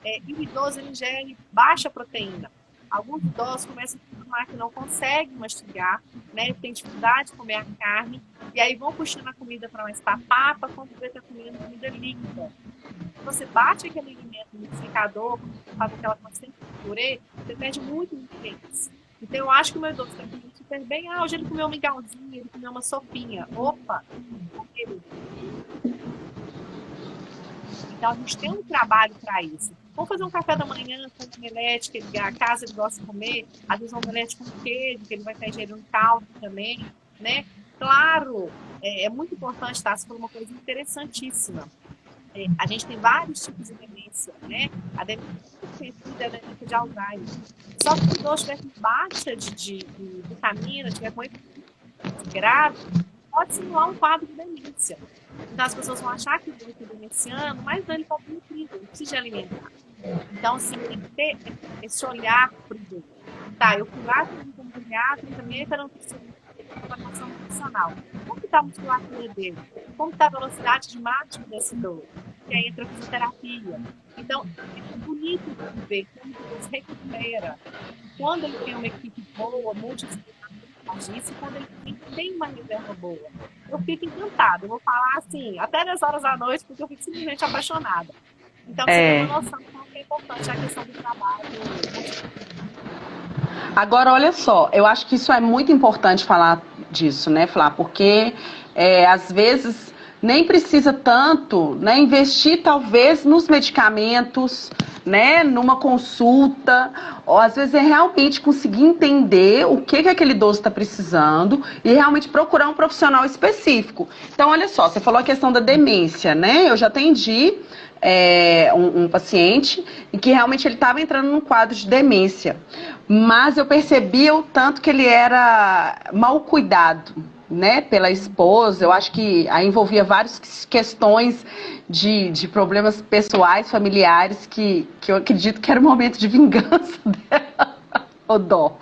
E o idoso ele ingere baixa proteína. Alguns idosos começam a reclamar que não conseguem mastigar, né? Tem dificuldade de comer a carne, e aí vão puxando a comida para mais papa quando você está comendo comida líquida. Você bate aquele alimento no liquidificador, faz aquela consistência de purê, você perde muito nutrientes. Então, eu acho que o meu idoso está comendo super bem. Hoje ele comeu um mingauzinho, ele comeu uma sopinha. Opa! Então, a gente tem um trabalho para isso. Vamos fazer um café da manhã com omelete, que a casa ele gosta de comer. Às vezes, um omelete com queijo, que ele vai estar ingerindo caldo também, né? Claro, é muito importante, tá? Isso foi uma coisa interessantíssima. A gente tem vários tipos de alimentos demência, né? A demência é a demência de Alzheimer. Só que se o idoso tiver com baixa de vitamina, tiver com grave, pode simular um quadro de demência. Então as pessoas vão achar que o idoso é demenciano, mas ele pode ser nutrido, ele precisa de alimentar. Então, assim, tem que ter esse olhar para o idoso. Tá, eu fui lá como pediatra e também para formação nutricional. Como está a musculatura dele? Como está a velocidade de mágica desse idoso? E aí entra a fisioterapia. Então, é bonito de ver como ele se recupera. Quando ele tem uma equipe boa, multidisciplinar, e quando ele tem uma reserva boa. Eu fico encantada. Eu vou falar assim, até 10 horas da noite, porque eu fico simplesmente apaixonada. Então, você tem uma noção de como é importante a questão do trabalho. Agora, olha só, eu acho que isso é muito importante falar disso, né, Flá? Porque, às vezes, nem precisa tanto, né, investir, talvez, nos medicamentos, né, numa consulta, ou às vezes é realmente conseguir entender o que aquele idoso está precisando e realmente procurar um profissional específico. Então, olha só, você falou a questão da demência, né? Eu já atendi um paciente em que realmente ele estava entrando num quadro de demência, mas eu percebia o tanto que ele era mal cuidado, né, pela esposa. Eu acho que aí envolvia várias questões de problemas pessoais, familiares, que eu acredito que era um momento de vingança dela, o dó.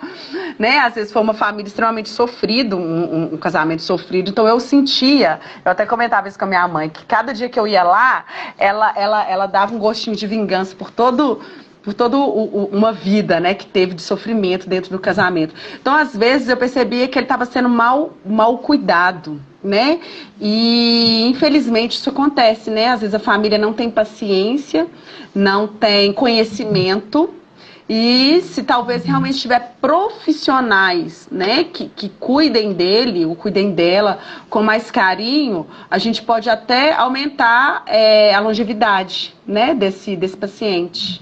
Né? Às vezes foi uma família extremamente sofrida, um casamento sofrido, então eu sentia, eu até comentava isso com a minha mãe, que cada dia que eu ia lá, ela dava um gostinho de vingança por toda uma vida, né, que teve de sofrimento dentro do casamento. Então, às vezes, eu percebia que ele estava sendo mal cuidado, né? E, infelizmente, isso acontece, né? Às vezes a família não tem paciência, não tem conhecimento, e se talvez realmente tiver profissionais, né, que cuidem dele, ou cuidem dela com mais carinho, a gente pode até aumentar a longevidade, né, desse paciente.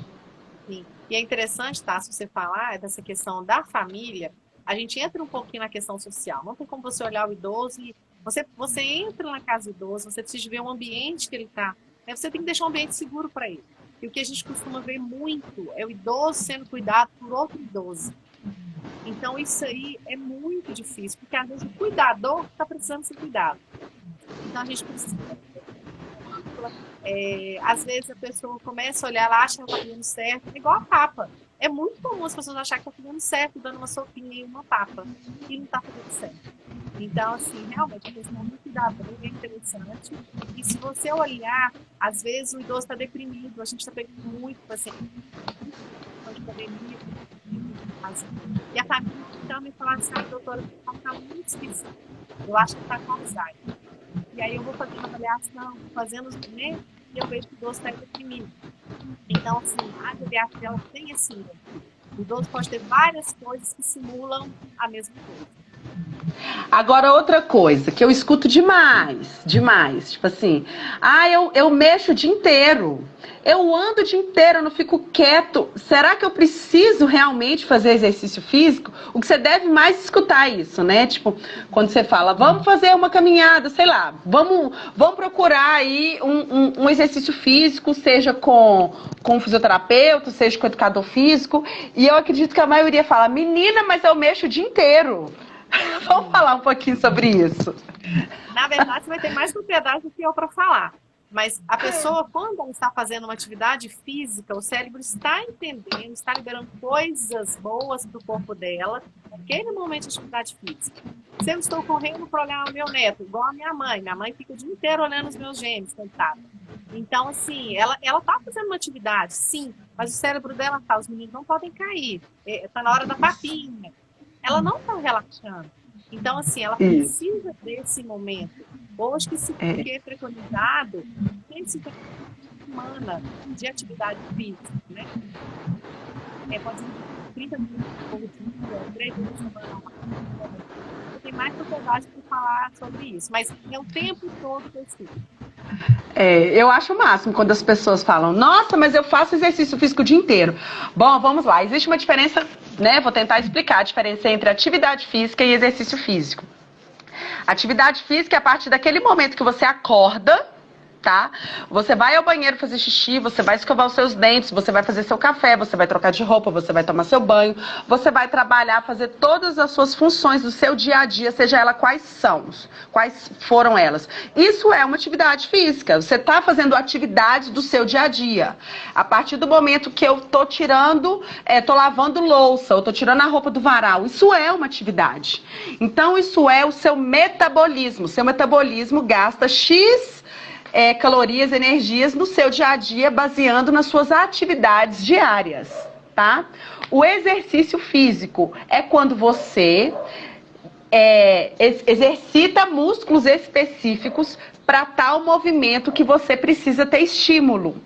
E é interessante, tá, se você falar dessa questão da família, a gente entra um pouquinho na questão social. Não tem como você olhar o idoso e você entra na casa do idoso, você precisa ver o ambiente que ele está. Né? Você tem que deixar um ambiente seguro para ele. E o que a gente costuma ver muito é o idoso sendo cuidado por outro idoso. Então isso aí é muito difícil, porque às vezes o cuidador está precisando ser cuidado. Então a gente precisa... às vezes a pessoa começa a olhar, ela acha que ela está fazendo certo, é igual a papa. É muito comum as pessoas acharem que está fazendo certo, dando uma sopinha e uma papa, e não está fazendo certo. Então, assim, realmente, a questão do cuidado é interessante. E se você olhar, às vezes o idoso está deprimido, a gente está pegando muito paciente de pandemia, e a família chama e fala assim, doutora, está muito esquisito. Eu acho que está com Alzheimer. E aí eu vou fazendo avaliação, fazendo os documentos, e eu vejo que o idoso está deprimido. Então, assim, a geriatria ela tem assim, o idoso pode ter várias coisas que simulam a mesma coisa. Agora, outra coisa que eu escuto demais, tipo assim, eu mexo o dia inteiro, eu ando o dia inteiro, eu não fico quieto, será que eu preciso realmente fazer exercício físico? O que você deve mais escutar isso, né? Tipo, quando você fala, vamos fazer uma caminhada, sei lá, vamos procurar aí um exercício físico, seja com um fisioterapeuta, seja com educador físico, e eu acredito que a maioria fala, menina, mas eu mexo o dia inteiro. Vamos falar um pouquinho sobre isso. Na verdade, você vai ter mais propriedade do que eu para falar. Mas a pessoa, quando ela está fazendo uma atividade física, o cérebro está entendendo, está liberando coisas boas para o corpo dela, naquele momento de atividade física. Se eu estou correndo para olhar o meu neto, igual a minha mãe fica o dia inteiro olhando os meus gêmeos, coitada. Então, assim, ela está fazendo uma atividade, sim, mas o cérebro dela tá, os meninos não podem cair, está na hora da papinha. Ela não está relaxando. Então, assim, ela precisa desse momento. Hoje que se é preconizado, tem se semana de atividade física, né? Pode ser 30 minutos por dia, 3 vezes por semana. Tem mais propriedade para falar sobre isso, mas é o tempo todo que eu estudo. Eu acho o máximo quando as pessoas falam, nossa, mas eu faço exercício físico o dia inteiro. Bom, vamos lá, existe uma diferença, né? Vou tentar explicar a diferença entre atividade física e exercício físico. Atividade física é a partir daquele momento que você acorda, tá? Você vai ao banheiro fazer xixi, você vai escovar os seus dentes, você vai fazer seu café, você vai trocar de roupa, você vai tomar seu banho, você vai trabalhar, fazer todas as suas funções do seu dia a dia, seja ela quais foram elas. Isso é uma atividade física, você está fazendo atividades do seu dia a dia. A partir do momento que eu tô tirando, tô lavando louça, ou tô tirando a roupa do varal, isso é uma atividade. Então isso é o seu metabolismo. Seu metabolismo gasta X calorias, energias no seu dia a dia, baseando nas suas atividades diárias, tá? O exercício físico é quando você exercita músculos específicos para tal movimento que você precisa ter estímulo,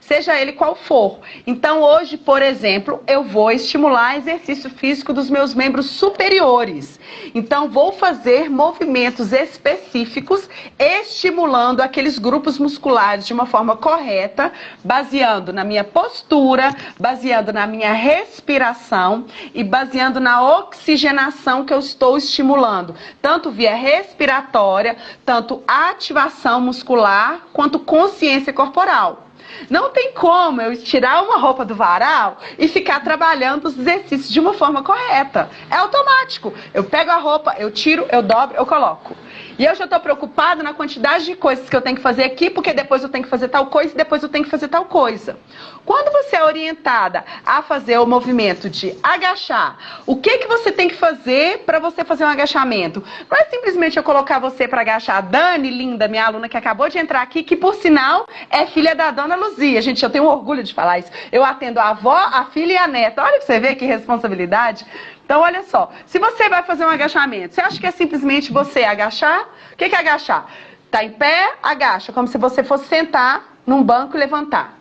seja ele qual for. Então hoje, por exemplo, eu vou estimular exercício físico dos meus membros superiores. Então vou fazer movimentos específicos, estimulando aqueles grupos musculares de uma forma correta, baseando na minha postura, baseando na minha respiração e baseando na oxigenação que eu estou estimulando, tanto via respiratória, tanto ativação muscular, quanto consciência corporal. Não tem como eu tirar uma roupa do varal e ficar trabalhando os exercícios de uma forma correta. É automático. Eu pego a roupa, eu tiro, eu dobro, eu coloco. E eu já estou preocupada na quantidade de coisas que eu tenho que fazer aqui, porque depois eu tenho que fazer tal coisa e depois eu tenho que fazer tal coisa. Quando você é orientada a fazer o movimento de agachar, o que você tem que fazer para você fazer um agachamento? Não é simplesmente eu colocar você para agachar. A Dani, linda, minha aluna que acabou de entrar aqui, que por sinal é filha da dona Luzia. Gente, eu tenho orgulho de falar isso. Eu atendo a avó, a filha e a neta. Olha pra você ver que responsabilidade. Então, olha só. Se você vai fazer um agachamento, você acha que é simplesmente você agachar? O que é agachar? Tá em pé, agacha, como se você fosse sentar num banco e levantar.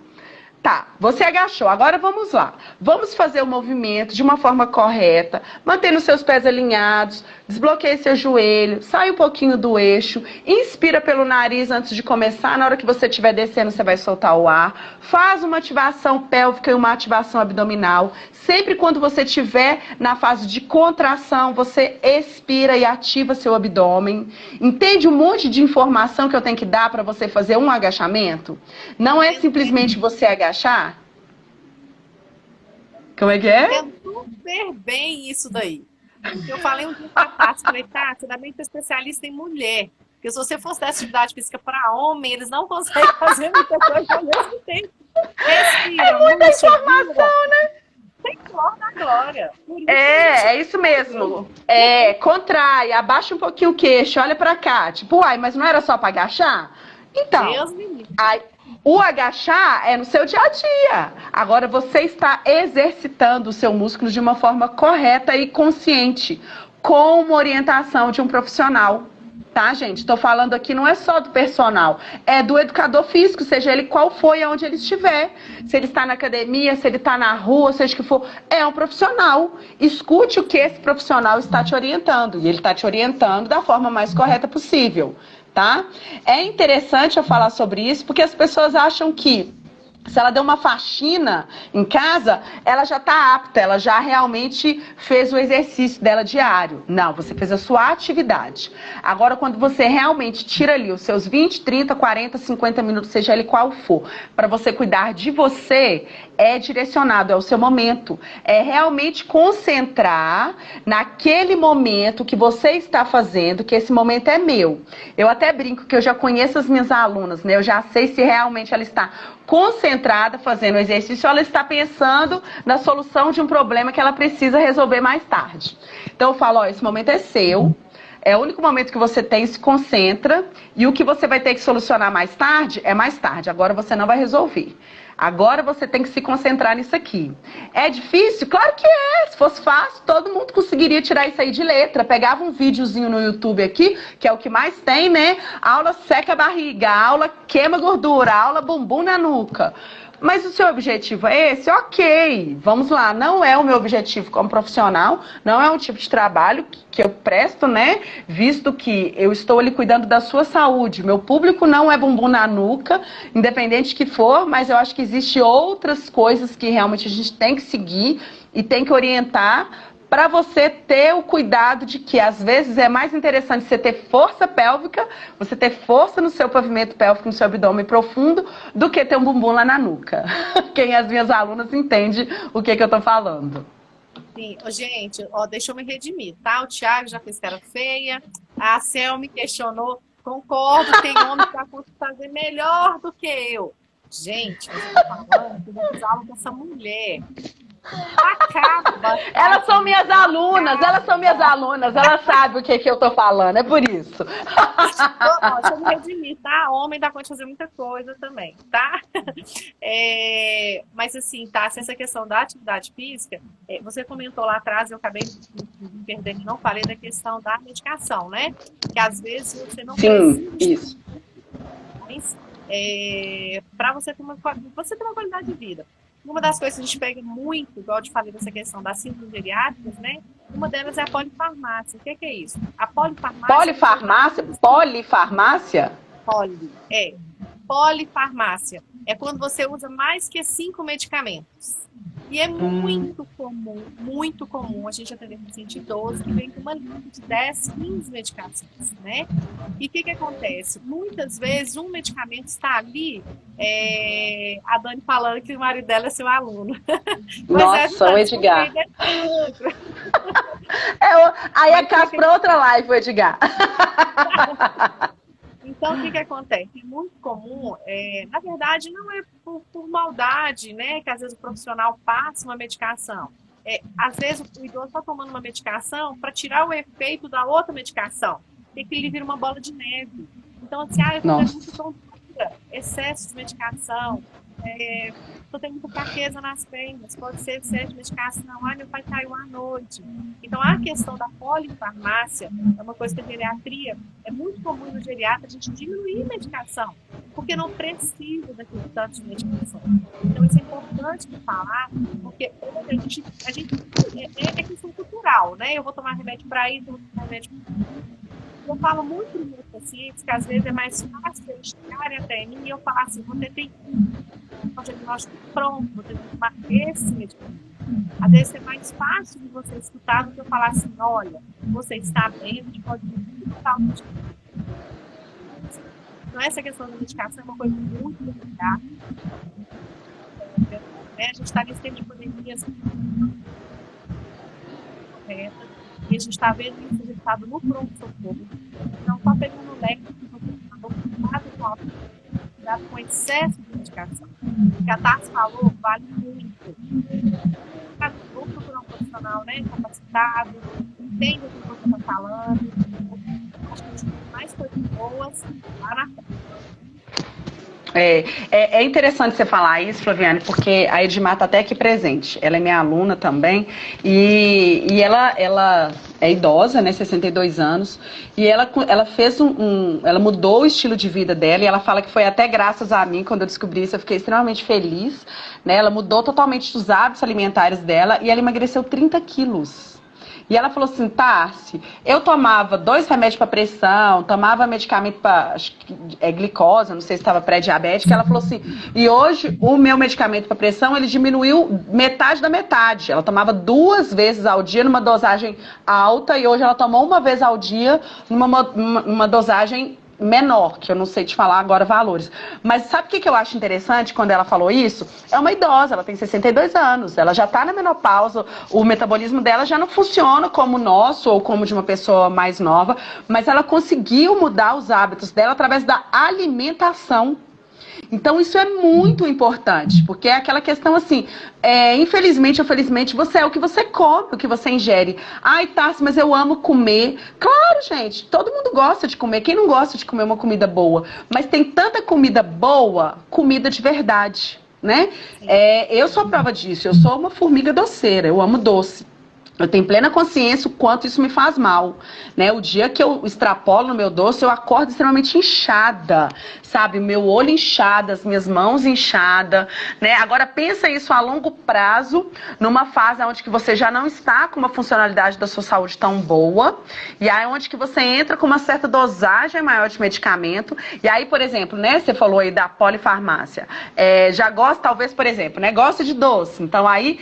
Tá, você agachou, agora vamos lá. Vamos fazer o movimento de uma forma correta, mantendo os seus pés alinhados, desbloqueie seu joelho, sai um pouquinho do eixo, inspira pelo nariz antes de começar, na hora que você estiver descendo você vai soltar o ar, faz uma ativação pélvica e uma ativação abdominal. Sempre quando você estiver na fase de contração, você expira e ativa seu abdômen. Entende um monte de informação que eu tenho que dar para você fazer um agachamento? Não é simplesmente você agachar? Como é que é? Entendo super bem isso daí. Eu falei um dia pra Tati, falei, Tati, ainda bem que é especialista em mulher. Porque se você fosse dar atividade física para homem, eles não conseguem fazer muita coisa ao mesmo tempo. Respira, é muita informação, né? Tem flor na glória. É isso mesmo. Contrai, abaixa um pouquinho o queixo, olha pra cá. Tipo, mas não era só pra agachar? Então, Deus me livre. O agachar é no seu dia a dia. Agora você está exercitando o seu músculo de uma forma correta e consciente, com uma orientação de um profissional. Tá, gente? Estou falando aqui não é só do personal, é do educador físico, seja ele qual for e aonde ele estiver. Se ele está na academia, se ele está na rua, seja o que for, é um profissional. Escute o que esse profissional está te orientando. E ele está te orientando da forma mais correta possível, tá? É interessante eu falar sobre isso, porque as pessoas acham que se ela deu uma faxina em casa, ela já está apta, ela já realmente fez o exercício dela diário. Não, você fez a sua atividade. Agora, quando você realmente tira ali os seus 20, 30, 40, 50 minutos, seja ele qual for, para você cuidar de você, é direcionado, é o seu momento. É realmente concentrar naquele momento que você está fazendo, que esse momento é meu. Eu até brinco que eu já conheço as minhas alunas, né? Eu já sei se realmente ela está concentrada fazendo o exercício, ela está pensando na solução de um problema que ela precisa resolver mais tarde. Então eu falo, esse momento é seu, é o único momento que você tem, se concentra, e o que você vai ter que solucionar mais tarde, é mais tarde, agora você não vai resolver. Agora você tem que se concentrar nisso aqui. É difícil? Claro que é. Se fosse fácil, todo mundo conseguiria tirar isso aí de letra. Pegava um videozinho no YouTube aqui, que é o que mais tem, né? Aula seca a barriga, aula queima gordura, aula bumbum na nuca. Mas o seu objetivo é esse? Ok, vamos lá. Não é o meu objetivo como profissional, não é um tipo de trabalho que eu presto, né? Visto que eu estou ali cuidando da sua saúde. Meu público não é bumbum na nuca, independente que for, mas eu acho que existem outras coisas que realmente a gente tem que seguir e tem que orientar para você ter o cuidado de que, às vezes, é mais interessante você ter força pélvica, você ter força no seu pavimento pélvico, no seu abdômen profundo, do que ter um bumbum lá na nuca. Quem as minhas alunas entende o que eu tô falando. Sim, gente, ó, deixa eu me redimir, tá? O Thiago já fez cara feia, a Cel me questionou, concordo, tem homem que vai fazer melhor do que eu. Gente, você tá falando que eu vou fazer aula com essa mulher. Acaba. Elas são minhas alunas, elas sabem o que eu tô falando, é por isso. Deixa eu me redimir, tá? Homem dá conta de fazer muita coisa também, tá? Mas assim, tá? Se essa questão da atividade física, você comentou lá atrás, eu acabei me perdendo, não falei da questão da medicação, né? Que às vezes você não precisa. Isso. Para você ter uma qualidade de vida. Uma das coisas que a gente pega muito, igual eu te falei dessa questão das síndromes geriátricas, né? Uma delas é a polifarmácia. O que é isso? A polifarmácia... Polifarmácia? Polifarmácia. É quando você usa mais que 5 medicamentos. E é muito comum a gente atender paciente idoso que vem com uma lista de 10, 15 medicações, né? E o que acontece? Muitas vezes um medicamento está ali, a Dani falando que o marido dela é seu aluno. Nossa, o Edgar. Aí é caso para outra live, o Edgar. Então, o que acontece? É muito comum, na verdade, não é por maldade, né? Que às vezes o profissional passa uma medicação. Às vezes o idoso está tomando uma medicação para tirar o efeito da outra medicação. Tem que ele vira uma bola de neve. Então, assim, eu estou tendo muita tontura, excesso de medicação, estou tendo muita fraqueza nas pernas, pode ser excesso de medicação, meu pai caiu à noite. Então, a questão da polifarmácia é uma coisa que a geriatria, é muito comum no geriatra a gente diminuir a medicação, porque não precisa daquele tanto de medicação. Então, isso é importante de falar, porque hoje a gente é questão cultural, né? Eu vou tomar remédio para isso, eu vou tomar remédio para isso. Eu falo muito para os meus pacientes que às vezes é mais fácil eles chegarem até mim e eu falo assim, você tem um diagnóstico pronto, você tem que tomar esse medicamento. Às vezes é mais fácil de você escutar do que eu falar assim, olha, você está bem, a gente pode mudar o medicamento. Então essa questão da medicação é uma coisa muito delicada. A gente está nesse tempo de pandemias corretas. E a gente está vendo isso resultado no pronto-socorro. Não só pegando o leque que você falou, cuidado com excesso de medicação. O que a Tars falou vale muito. Vou procurar um profissional, né, capacitado, entende o que você está falando. Acho que a gente tem mais coisas boas lá na frente. É interessante você falar isso, Flaviane, porque a Edmar está até aqui presente. Ela é minha aluna também e ela é idosa, né, 62 anos, e ela fez ela mudou o estilo de vida dela e ela fala que foi até graças a mim, quando eu descobri isso, eu fiquei extremamente feliz, né? Ela mudou totalmente os hábitos alimentares dela e ela emagreceu 30 quilos. E ela falou assim, Tarsi, eu tomava 2 remédios para pressão, tomava medicamento para glicose, não sei se estava pré-diabética. Ela falou assim, e hoje o meu medicamento para pressão, ele diminuiu metade da metade. Ela tomava 2 vezes ao dia numa dosagem alta e hoje ela tomou 1 vez ao dia numa dosagem menor, que eu não sei te falar agora valores. Mas sabe o que eu acho interessante quando ela falou isso? É uma idosa, ela tem 62 anos, ela já está na menopausa, o metabolismo dela já não funciona como o nosso ou como de uma pessoa mais nova, mas ela conseguiu mudar os hábitos dela através da alimentação. Então isso é muito importante, porque é aquela questão assim, infelizmente ou felizmente, você é o que você come, o que você ingere. Ai, Tassi, mas eu amo comer. Claro, gente, todo mundo gosta de comer. Quem não gosta de comer uma comida boa? Mas tem tanta comida boa, comida de verdade, né? Eu sou a prova disso, eu sou uma formiga doceira, eu amo doce. Eu tenho plena consciência o quanto isso me faz mal, né? O dia que eu extrapolo no meu doce, eu acordo extremamente inchada, sabe? O meu olho inchado, as minhas mãos inchadas, né? Agora pensa isso a longo prazo, numa fase onde que você já não está com uma funcionalidade da sua saúde tão boa, e aí onde que você entra com uma certa dosagem maior de medicamento, e aí, por exemplo, né? Você falou aí da polifarmácia, já gosta, talvez, por exemplo, né? Gosta de doce, então aí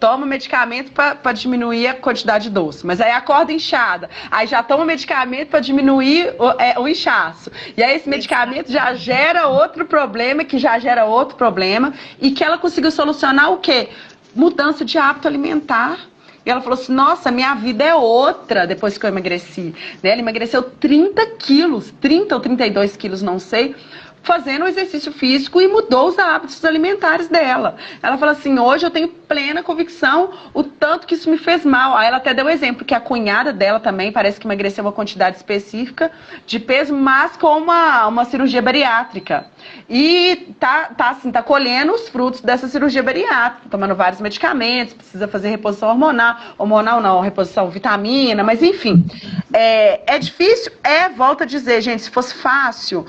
toma medicamento para diminuir diminuir a quantidade de doce, mas aí acorda inchada, aí já toma medicamento para diminuir o inchaço, e aí esse medicamento já gera outro problema, que já gera outro problema, e que ela conseguiu solucionar o quê? Mudança de hábito alimentar. E ela falou assim, nossa, minha vida é outra depois que eu emagreci. Né? Ela emagreceu 30 quilos, 30 ou 32 quilos, não sei, fazendo o exercício físico e mudou os hábitos alimentares dela. Ela falou assim, hoje eu tenho plena convicção o tanto que isso me fez mal. Aí ela até deu exemplo que a cunhada dela também parece que emagreceu uma quantidade específica de peso, mas com uma cirurgia bariátrica. E tá colhendo os frutos dessa cirurgia bariátrica, tomando vários medicamentos, precisa fazer reposição hormonal não, reposição vitamina, mas enfim. É difícil? Volto a dizer, gente, se fosse fácil,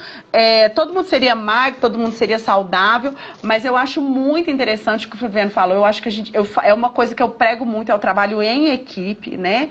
todo mundo seria magro, todo mundo seria saudável, mas eu acho muito interessante o que o Flaviano falou. Eu acho que é uma coisa que eu prego muito, é o trabalho em equipe, né?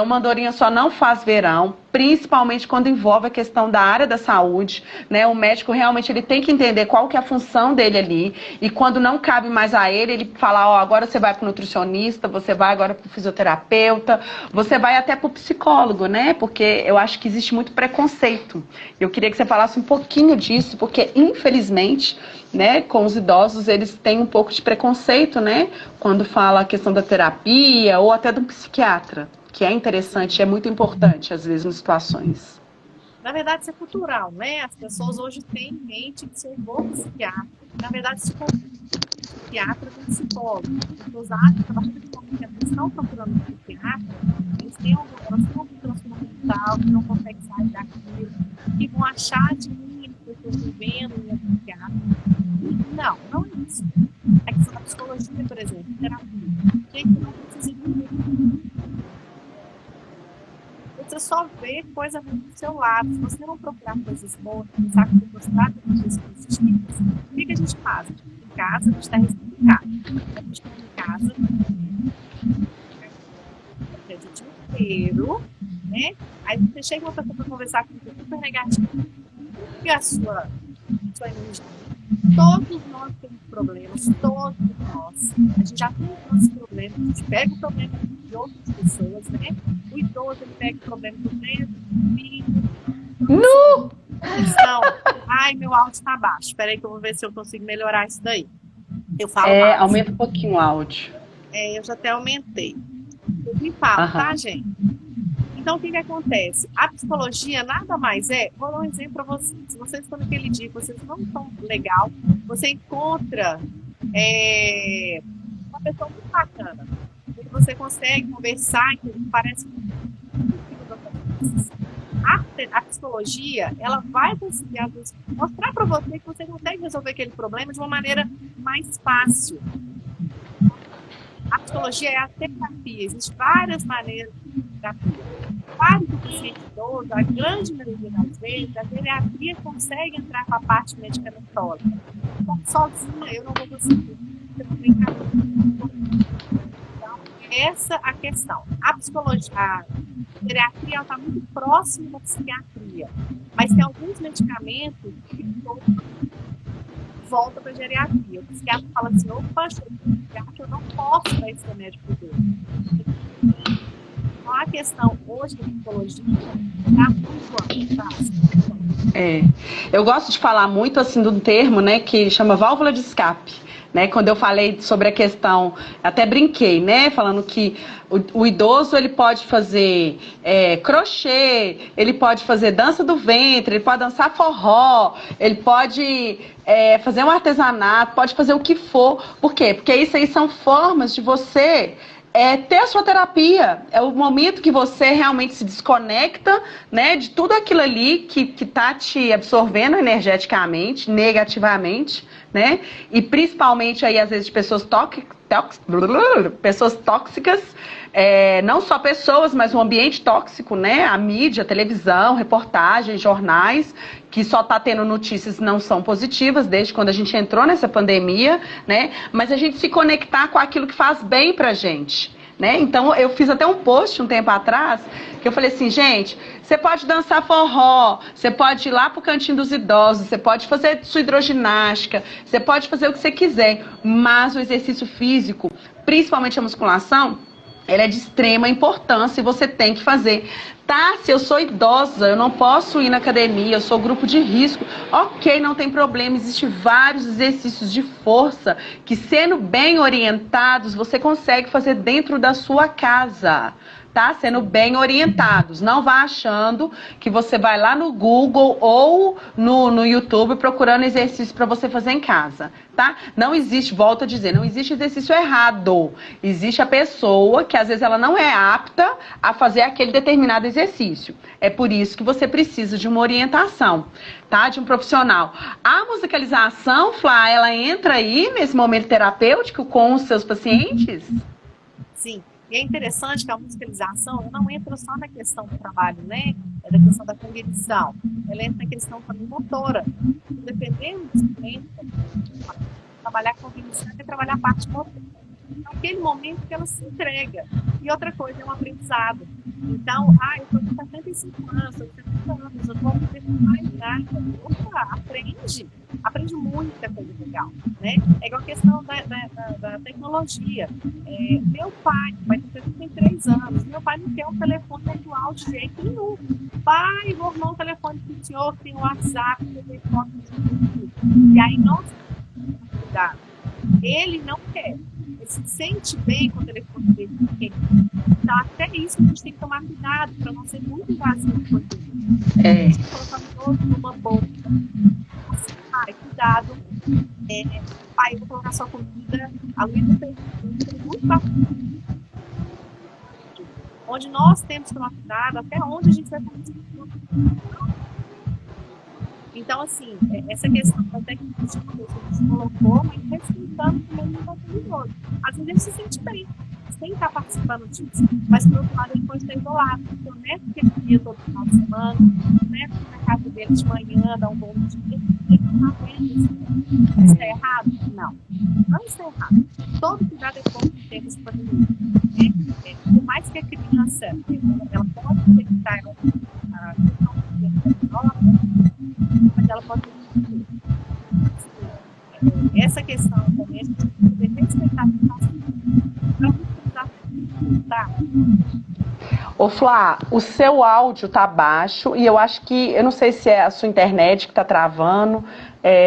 Uma andorinha só não faz verão, principalmente quando envolve a questão da área da saúde, né? O médico realmente ele tem que entender qual que é a função dele ali, e quando não cabe mais a ele falar, ó, agora você vai para o nutricionista, você vai agora para o fisioterapeuta, você vai até para o psicólogo, né? Porque eu acho que existe muito preconceito. Eu queria que você falasse um pouquinho disso, porque infelizmente, né, com os idosos, eles têm um pouco de preconceito, né? Quando fala a questão da terapia ou até de um psiquiatra, que é interessante, é muito importante, às vezes, em situações. Na verdade, isso é cultural, né? As pessoas hoje têm em mente que ser bom psiquiatra, na verdade, se for psiquiatra tem psicólogo. Os atos, a partir do momento que eles estão procurando um psiquiatra, elas têm algum transtorno mental, que não conseguem sair daquilo, que vão achar de mim que eu estou vivendo em psiquiatra. Não é isso. A questão da psicologia, por exemplo, terapia. Gente, não precisa de você só vê coisa ruim do seu lado. Se você não procurar coisas boas, pensar que você gostar de coisas positivas, o que a gente faz? Em casa, a gente está recebendo em casa. A gente está em casa, o dia inteiro, né? Aí você chega uma pessoa para conversar com você super negativo. E a sua energia? Todos nós temos problemas, todos nós. A gente já tem nossos problemas, a gente pega o problema de outras pessoas, né? O idoso, ele pega o problema do neto, do filho. No! Então, ai, meu áudio está baixo. Espera aí que eu vou ver se eu consigo melhorar isso daí. Eu falo baixo. Aumenta um pouquinho o áudio. Eu já até aumentei. Eu me falo, tá, gente? Então, o que acontece? A psicologia nada mais vou dar um exemplo para vocês. Se vocês estão naquele dia, vocês não estão legal, você encontra uma pessoa muito bacana, que você consegue conversar, que parece a psicologia, ela vai conseguir mostrar para você que você consegue resolver aquele problema de uma maneira mais fácil. A psicologia é a terapia, existem várias maneiras de terapia. Claro que o paciente idoso, a grande maioria das vezes, a geriatria consegue entrar com a parte medicamentosa. Então, sozinha eu não vou conseguir. Então, essa é a questão. A psicologia, a geriatria está muito próxima da psiquiatria, mas tem alguns medicamentos que voltam para a geriatria. O psiquiatra fala assim, opa, eu não posso dar esse remédio para o idoso. Então, a questão hoje da psicologia está muito ampla. Eu gosto de falar muito assim de um termo, né, que chama válvula de escape. Né, quando eu falei sobre a questão, até brinquei, né, falando que o idoso ele pode fazer crochê, ele pode fazer dança do ventre, ele pode dançar forró, ele pode fazer um artesanato, pode fazer o que for. Por quê? Porque isso aí são formas de você ter a sua terapia. É o momento que você realmente se desconecta, né, de tudo aquilo ali que está te absorvendo energeticamente, negativamente, né? E principalmente aí, às vezes, de pessoas tóxicas, não só pessoas, mas um ambiente tóxico, né? A mídia, a televisão, reportagens, jornais, que só está tendo notícias que não são positivas desde quando a gente entrou nessa pandemia, né? Mas a gente se conectar com aquilo que faz bem pra gente. Né? Então, eu fiz até um post um tempo atrás, que eu falei assim, gente, você pode dançar forró, você pode ir lá pro cantinho dos idosos, você pode fazer sua hidroginástica, você pode fazer o que você quiser, mas o exercício físico, principalmente a musculação, ela é de extrema importância e você tem que fazer. Tá, se eu sou idosa, eu não posso ir na academia, eu sou grupo de risco. Ok, não tem problema, existem vários exercícios de força que, sendo bem orientados, você consegue fazer dentro da sua casa. Tá? Sendo bem orientados. Não vá achando que você vai lá no Google ou no YouTube procurando exercício para você fazer em casa, tá? Não existe, volto a dizer, não existe exercício errado. Existe a pessoa que às vezes ela não é apta a fazer aquele determinado exercício. É por isso que você precisa de uma orientação, tá? De um profissional. A musicalização, Flá, ela entra aí nesse momento terapêutico com os seus pacientes? Sim. E é interessante que a musicalização não entra só na questão do trabalho, né? É da questão da cognição. Ela entra na questão também motora. Dependendo do instrumento, trabalhar a cognição é trabalhar a parte motora. Naquele momento que ela se entrega. E outra coisa é um aprendizado. Então, eu estou com 75 anos, estou com 70 anos, eu não vou poder mais nada. Opa, aprende muita coisa legal, né? É igual a questão da tecnologia. Meu pai ter 33 anos, meu pai não quer um telefone atual de jeito nenhum. Pai, vou arrumar um telefone para o senhor que tem o WhatsApp, que tem foto de tudo. E aí, nós cuidado. Ele não quer. Ele se sente bem com o telefone dele. Então, até isso a gente tem que tomar cuidado para não ser muito invasivo com ele. A gente colocar todo numa boca. Pai, cuidado. Pai, eu vou colocar sua comida. A Luísa tem muito bacana. Onde nós temos que tomar cuidado, até onde a gente vai conseguir. Então, assim, essa questão da tecnologia que a gente colocou, mas respeitando também o consumidor. Às vezes ele se sente bem, sem estar participando disso, mas por outro lado ele pode estar isolado. Então, não é porque ele via todo final de semana, não é porque na casa dele de manhã dá um bom dia, ele não está vendo isso. Isso está errado? Não está errado. Todo cuidado é bom que tem esse pandemia. Por mais que a criança ela pode detectar a questão nova, mas ela pode ter. Essa questão também a gente tem que respeitar a tá? Ô Flá, o seu áudio tá baixo e eu acho que, eu não sei se é a sua internet que tá travando.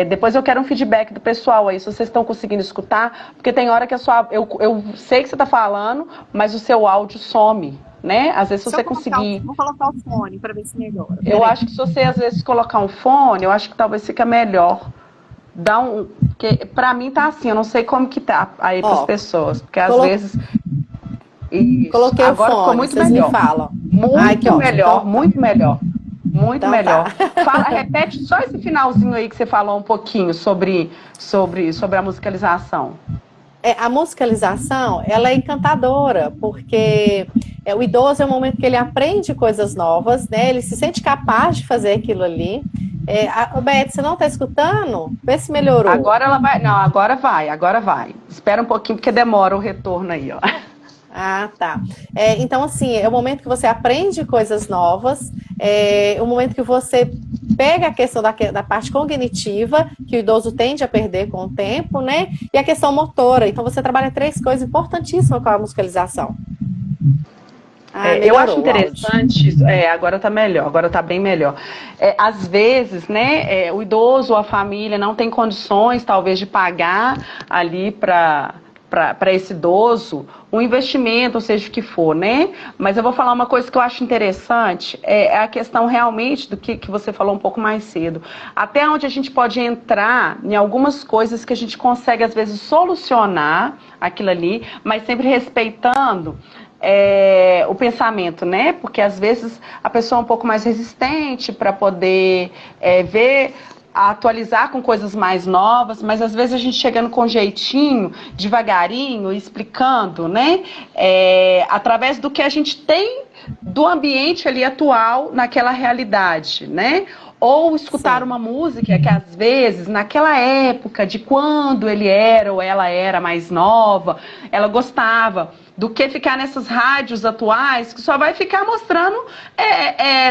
Depois eu quero um feedback do pessoal aí, se vocês estão conseguindo escutar, porque tem hora que eu sei que você tá falando, mas o seu áudio some, né? Às vezes se você conseguir... Vou colocar o fone para ver se melhora. Eu acho que se você às vezes colocar um fone, eu acho que talvez fica melhor. Porque pra mim tá assim, eu não sei como que tá aí pras pessoas, porque às vezes... Isso. Coloquei agora o fone, ficou muito vocês melhor. Me falam. Muito melhor, então, muito melhor. Muito então, melhor. Tá. Repete só esse finalzinho aí que você falou um pouquinho sobre a musicalização. A musicalização, ela é encantadora, porque o idoso é um momento que ele aprende coisas novas, né? Ele se sente capaz de fazer aquilo ali. Beth, você não está escutando? Vê se melhorou. Agora ela vai. Não, agora vai. Espera um pouquinho, porque demora o retorno aí, ó. Ah, tá. Então, assim, é o momento que você aprende coisas novas, é o momento que você pega a questão da parte cognitiva, que o idoso tende a perder com o tempo, né? E a questão motora. Então, você trabalha 3 coisas importantíssimas com a musicalização. Eu acho interessante, agora tá melhor, agora tá bem melhor. Às vezes, né, o idoso ou a família não tem condições, talvez, de pagar ali para esse idoso um investimento, ou seja o que for, né? Mas eu vou falar uma coisa que eu acho interessante, é a questão realmente do que você falou um pouco mais cedo. Até onde a gente pode entrar em algumas coisas que a gente consegue, às vezes, solucionar aquilo ali, mas sempre respeitando o pensamento, né? Porque às vezes a pessoa é um pouco mais resistente para poder ver, atualizar com coisas mais novas, mas às vezes a gente chegando com jeitinho, devagarinho, explicando, né? Através do que a gente tem do ambiente ali atual naquela realidade, né? Ou escutar uma música que às vezes, naquela época de quando ele era ou ela era mais nova, ela gostava do que ficar nessas rádios atuais que só vai ficar mostrando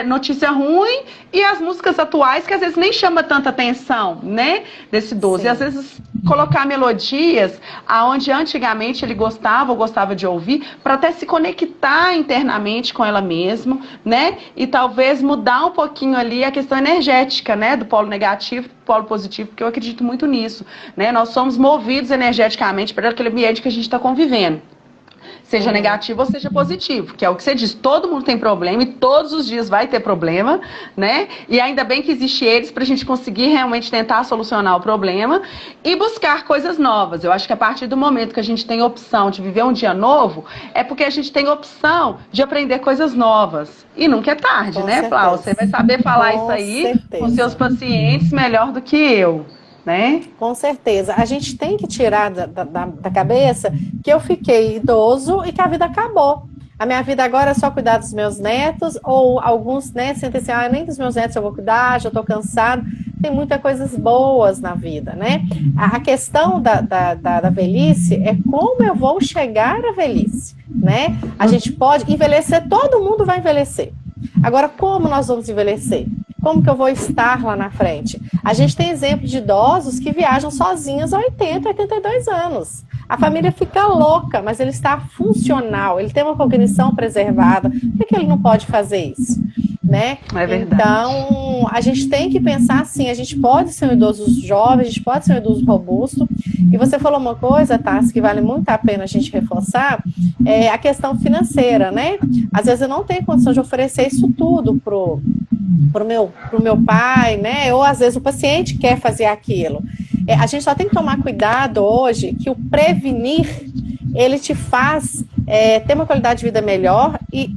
notícia ruim e as músicas atuais que às vezes nem chama tanta atenção, né, desse idoso. E às vezes colocar melodias aonde antigamente ele gostava ou gostava de ouvir, para até se conectar internamente com ela mesma, né, e talvez mudar um pouquinho ali a questão energética, né, do polo negativo para o polo positivo, porque eu acredito muito nisso, né, nós somos movidos energeticamente para aquele ambiente que a gente está convivendo. Seja negativo ou seja positivo, que é o que você diz, todo mundo tem problema e todos os dias vai ter problema, né? E ainda bem que existe eles para a gente conseguir realmente tentar solucionar o problema e buscar coisas novas. Eu acho que a partir do momento que a gente tem opção de viver um dia novo, é porque a gente tem opção de aprender coisas novas. E nunca é tarde, né, Flá? Você vai saber falar isso aí com seus pacientes melhor do que eu. Né? Com certeza. A gente tem que tirar da cabeça que eu fiquei idoso e que a vida acabou. A minha vida agora é só cuidar dos meus netos, ou alguns netos sentem assim, nem dos meus netos eu vou cuidar, já estou cansado. Tem muitas coisas boas na vida, né? A questão da velhice é como eu vou chegar à velhice, né? A gente pode envelhecer, todo mundo vai envelhecer. Agora, como nós vamos envelhecer? Como que eu vou estar lá na frente? A gente tem exemplo de idosos que viajam sozinhos a 80, 82 anos. A família fica louca, mas ele está funcional, ele tem uma cognição preservada. Por que ele não pode fazer isso? Né? É verdade. Então, a gente tem que pensar assim, a gente pode ser um idoso jovem, a gente pode ser um idoso robusto. E você falou uma coisa, Tassi, que vale muito a pena a gente reforçar, é a questão financeira, né? Às vezes eu não tenho condição de oferecer isso tudo pro meu pai, né? Ou às vezes o paciente quer fazer aquilo. A gente só tem que tomar cuidado hoje que o prevenir, ele te faz ter uma qualidade de vida melhor e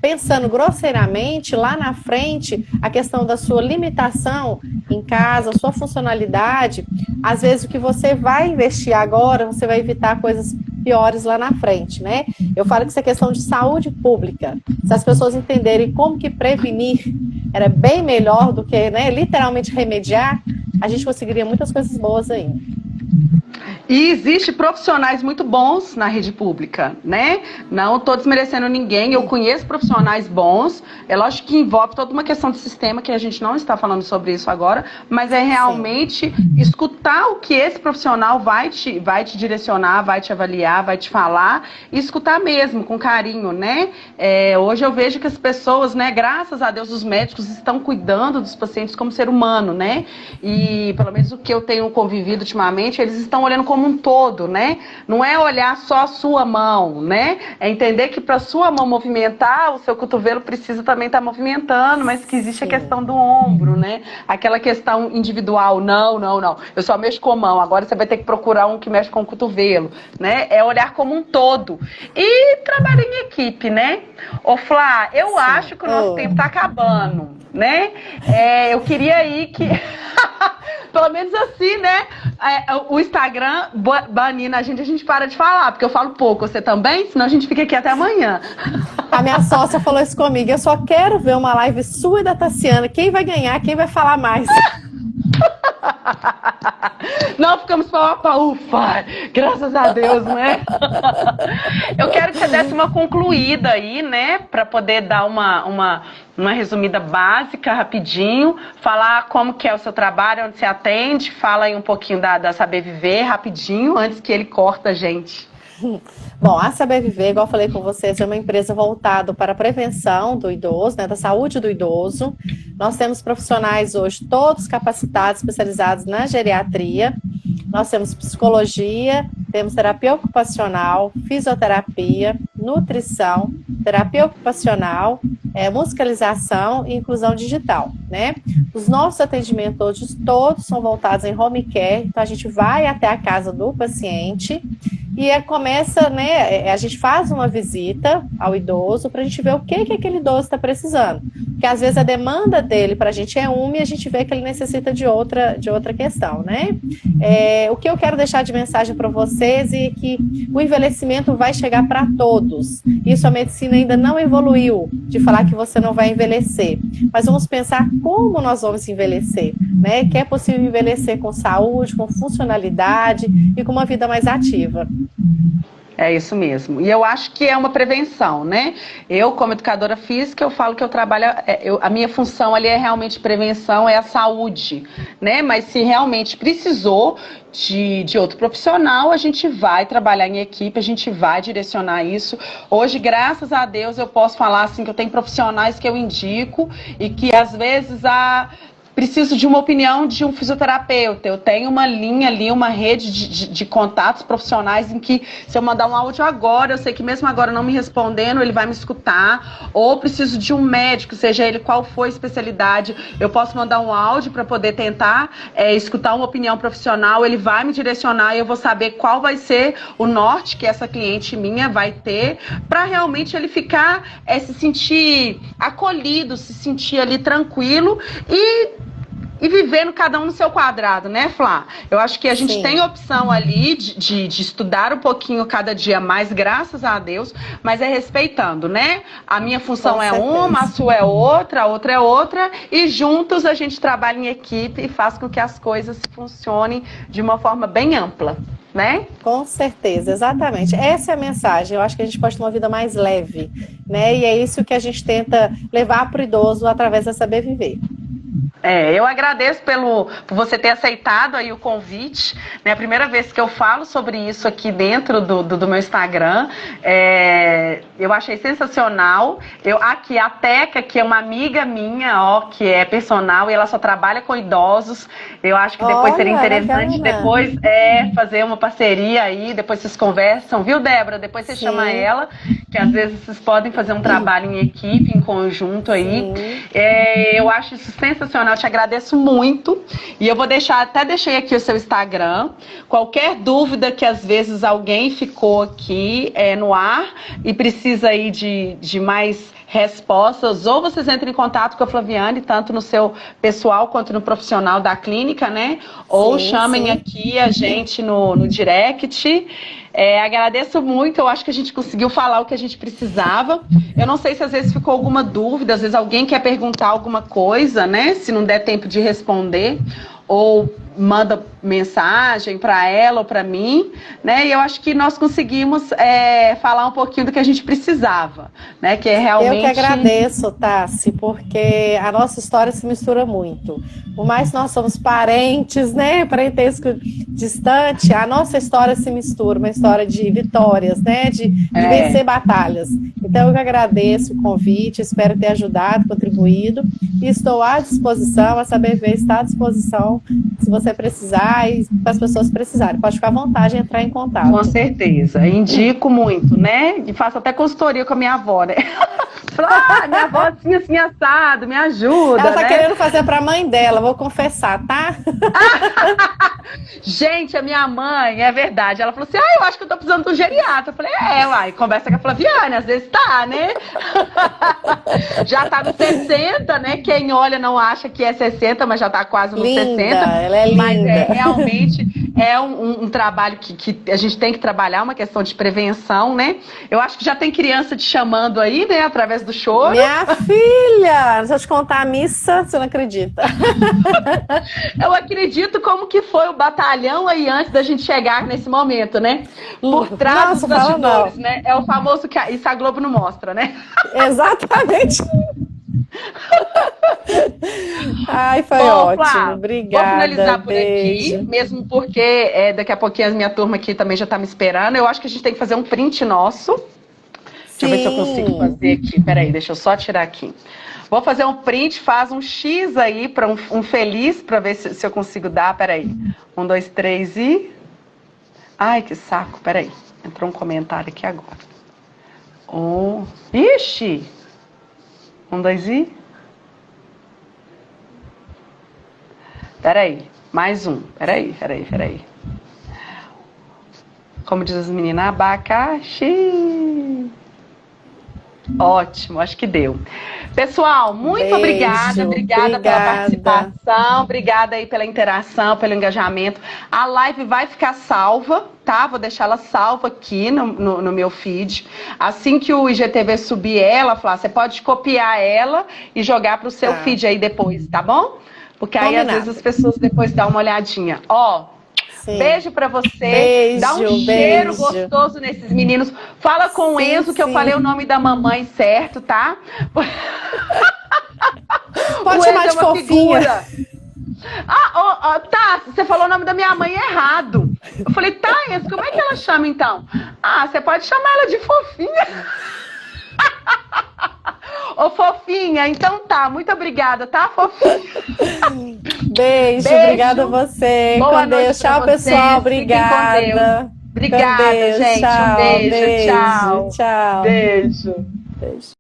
pensando grosseiramente, lá na frente, a questão da sua limitação em casa, a sua funcionalidade, às vezes o que você vai investir agora, você vai evitar coisas piores lá na frente, né? Eu falo que isso é questão de saúde pública. Se as pessoas entenderem como que prevenir era bem melhor do que, né, literalmente remediar, a gente conseguiria muitas coisas boas ainda. E existe profissionais muito bons na rede pública, né? Não estou desmerecendo ninguém, eu conheço profissionais bons, é lógico que envolve toda uma questão de sistema, que a gente não está falando sobre isso agora, mas é realmente escutar o que esse profissional vai te direcionar, vai te avaliar, vai te falar, e escutar mesmo, com carinho, né? Hoje eu vejo que as pessoas, né, graças a Deus, os médicos estão cuidando dos pacientes como ser humano, né? E pelo menos o que eu tenho convivido ultimamente, eles estão olhando como um todo, né? Não é olhar só a sua mão, né? É entender que para a sua mão movimentar, o seu cotovelo precisa também estar movimentando, mas que existe a questão do ombro, né? Aquela questão individual, não. Eu só mexo com a mão, agora você vai ter que procurar um que mexe com o cotovelo, né? É olhar como um todo. E trabalhar em equipe, né? Ô Flá, eu acho que o nosso tempo está acabando, né? Eu queria aí que... Pelo menos assim, né? O Instagram banindo a gente para de falar, porque eu falo pouco, você também? Senão a gente fica aqui até amanhã. A minha sócia falou isso comigo, eu só quero ver uma live sua e da Tassiana, quem vai ganhar, quem vai falar mais. Não ficamos para ufa, graças a Deus, né? Eu quero que você desse uma concluída aí, né? Para poder dar uma resumida básica, rapidinho, falar como que é o seu trabalho, onde você atende, fala aí um pouquinho da Saber Viver, rapidinho, antes que ele corta a gente. Bom, a Saber Viver, igual eu falei com vocês, é uma empresa voltada para a prevenção do idoso, né, da saúde do idoso. Nós temos profissionais hoje todos capacitados, especializados na geriatria. Nós temos psicologia, temos terapia ocupacional, fisioterapia, nutrição, terapia ocupacional, musicalização e inclusão digital, né? Os nossos atendimentos todos são voltados em home care, então a gente vai até a casa do paciente e começa, né, a gente faz uma visita ao idoso para a gente ver o que aquele idoso está precisando. Porque às vezes a demanda dele para a gente é uma e a gente vê que ele necessita de outra questão, né? O que eu quero deixar de mensagem para vocês é que o envelhecimento vai chegar para todos. Isso a medicina ainda não evoluiu, de falar que você não vai envelhecer. Mas vamos pensar como nós vamos envelhecer, né? Que é possível envelhecer com saúde, com funcionalidade e com uma vida mais ativa. É isso mesmo. E eu acho que é uma prevenção, né? Eu, como educadora física, eu falo que eu trabalho... a minha função ali é realmente prevenção, é a saúde, né? Mas se realmente precisou de outro profissional, a gente vai trabalhar em equipe, a gente vai direcionar isso. Hoje, graças a Deus, eu posso falar assim que eu tenho profissionais que eu indico e que às vezes preciso de uma opinião de um fisioterapeuta. Eu tenho uma linha ali, uma rede de contatos profissionais em que, se eu mandar um áudio agora, eu sei que mesmo agora não me respondendo, ele vai me escutar. Ou preciso de um médico, seja ele qual for a especialidade, eu posso mandar um áudio para poder tentar escutar uma opinião profissional, ele vai me direcionar e eu vou saber qual vai ser o norte que essa cliente minha vai ter, para realmente ele ficar, se sentir acolhido, se sentir ali tranquilo e vivendo cada um no seu quadrado, né, Flá? Eu acho que a gente tem opção ali de estudar um pouquinho cada dia mais, graças a Deus, mas é respeitando, né? A minha função é uma, a sua é outra, a outra é outra, e juntos a gente trabalha em equipe e faz com que as coisas funcionem de uma forma bem ampla, né? Com certeza, exatamente. Essa é a mensagem. Eu acho que a gente pode ter uma vida mais leve, né? E é isso que a gente tenta levar para o idoso através da Saber Viver. Eu agradeço por você ter aceitado aí o convite. É a primeira vez que eu falo sobre isso aqui dentro do meu Instagram. Eu achei sensacional. Aqui, a Teca, que é uma amiga minha, que é personal, e ela só trabalha com idosos. Eu acho que depois seria interessante depois fazer uma parceria aí, depois vocês conversam, viu, Débora? Depois você chama ela, que às vezes vocês podem fazer um trabalho em equipe, em conjunto aí. Eu acho isso sensacional. Eu te agradeço muito. E eu vou deixei aqui o seu Instagram. Qualquer dúvida que às vezes alguém ficou aqui no ar e precisa aí de mais respostas, ou vocês entrem em contato com a Flaviane, tanto no seu pessoal quanto no profissional da clínica, né? Ou chamem aqui a gente no direct. Agradeço muito, eu acho que a gente conseguiu falar o que a gente precisava. Eu não sei se às vezes ficou alguma dúvida, às vezes alguém quer perguntar alguma coisa, né? Se não der tempo de responder, ou manda mensagem para ela ou para mim, né? E eu acho que nós conseguimos falar um pouquinho do que a gente precisava, né? Que é realmente... Eu que agradeço, Tassi, porque a nossa história se mistura muito. Por mais que nós somos parentes, né? Parentesco distante, a nossa história se mistura, uma história de vitórias, né? De vencer batalhas. Então eu que agradeço o convite, espero ter ajudado, contribuído, e estou à disposição, a Saber Ver está à disposição, se você precisar e para as pessoas precisarem. Pode ficar à vontade de entrar em contato. Com certeza. Indico muito, né? E faço até consultoria com a minha avó, né? Minha avó assim assado, me ajuda. Ela tá querendo fazer para a mãe dela, vou confessar, tá? Gente, a minha mãe, é verdade, ela falou assim, eu acho que eu tô precisando de um geriatra. Eu falei, uai, conversa com a Flaviane, às vezes tá, né? Já tá nos 60, né? Quem olha não acha que é 60, mas já tá quase nos 60. Ela é linda. Mas realmente um trabalho que a gente tem que trabalhar, uma questão de prevenção, né? Eu acho que já tem criança te chamando aí, né? Através do choro. Minha filha! Se eu te contar a missa, você não acredita. Eu acredito como que foi o batalhão aí antes da gente chegar nesse momento, né? Por trás dos bastidores, né? É o famoso que isso a Globo não mostra, né? Exatamente. Ai, foi ótimo. Flá, obrigada. Vou finalizar por aqui, mesmo porque daqui a pouquinho a minha turma aqui também já tá me esperando. Eu acho que a gente tem que fazer um print nosso. Deixa eu ver se eu consigo fazer aqui. Peraí, deixa eu só tirar aqui. Vou fazer um print, faz um X aí para um feliz, para ver se eu consigo dar. Peraí. 1, 2, 3 e... Ai, que saco. Peraí. Entrou um comentário aqui agora. Ixi! 1, 2 e... Peraí. Mais um. Peraí. Como diz as meninas, abacaxi. Ótimo, acho que deu. Pessoal, muito obrigada pela participação, obrigada aí pela interação, pelo engajamento. A live vai ficar salva, tá? Vou deixar ela salva aqui no meu feed. Assim que o IGTV subir ela, Flá, você pode copiar ela e jogar para o seu feed aí depois, tá bom? Porque aí às vezes as pessoas depois dão uma olhadinha. Sim. Beijo pra você. Beijo, Dá um cheiro beijo. gostoso nesses meninos. Fala com o Sim, Enzo que eu sim. falei o nome da mamãe certo, tá? Pode O chamar Enzo de é uma fofinha. figura. Tá, você falou o nome da minha mãe errado. Eu falei, tá, Enzo, como é que ela chama então? Ah, você pode chamar ela de fofinha. Ô, fofinha, então tá, muito obrigada, tá, fofinha? Beijo, obrigada a você. Boa Com noite Deus. pra Tchau, vocês. pessoal. Fiquem com Obrigada. Deus. Obrigada, Com Deus. gente. Tchau, Um beijo, beijo, tchau. tchau. Beijo. Beijo.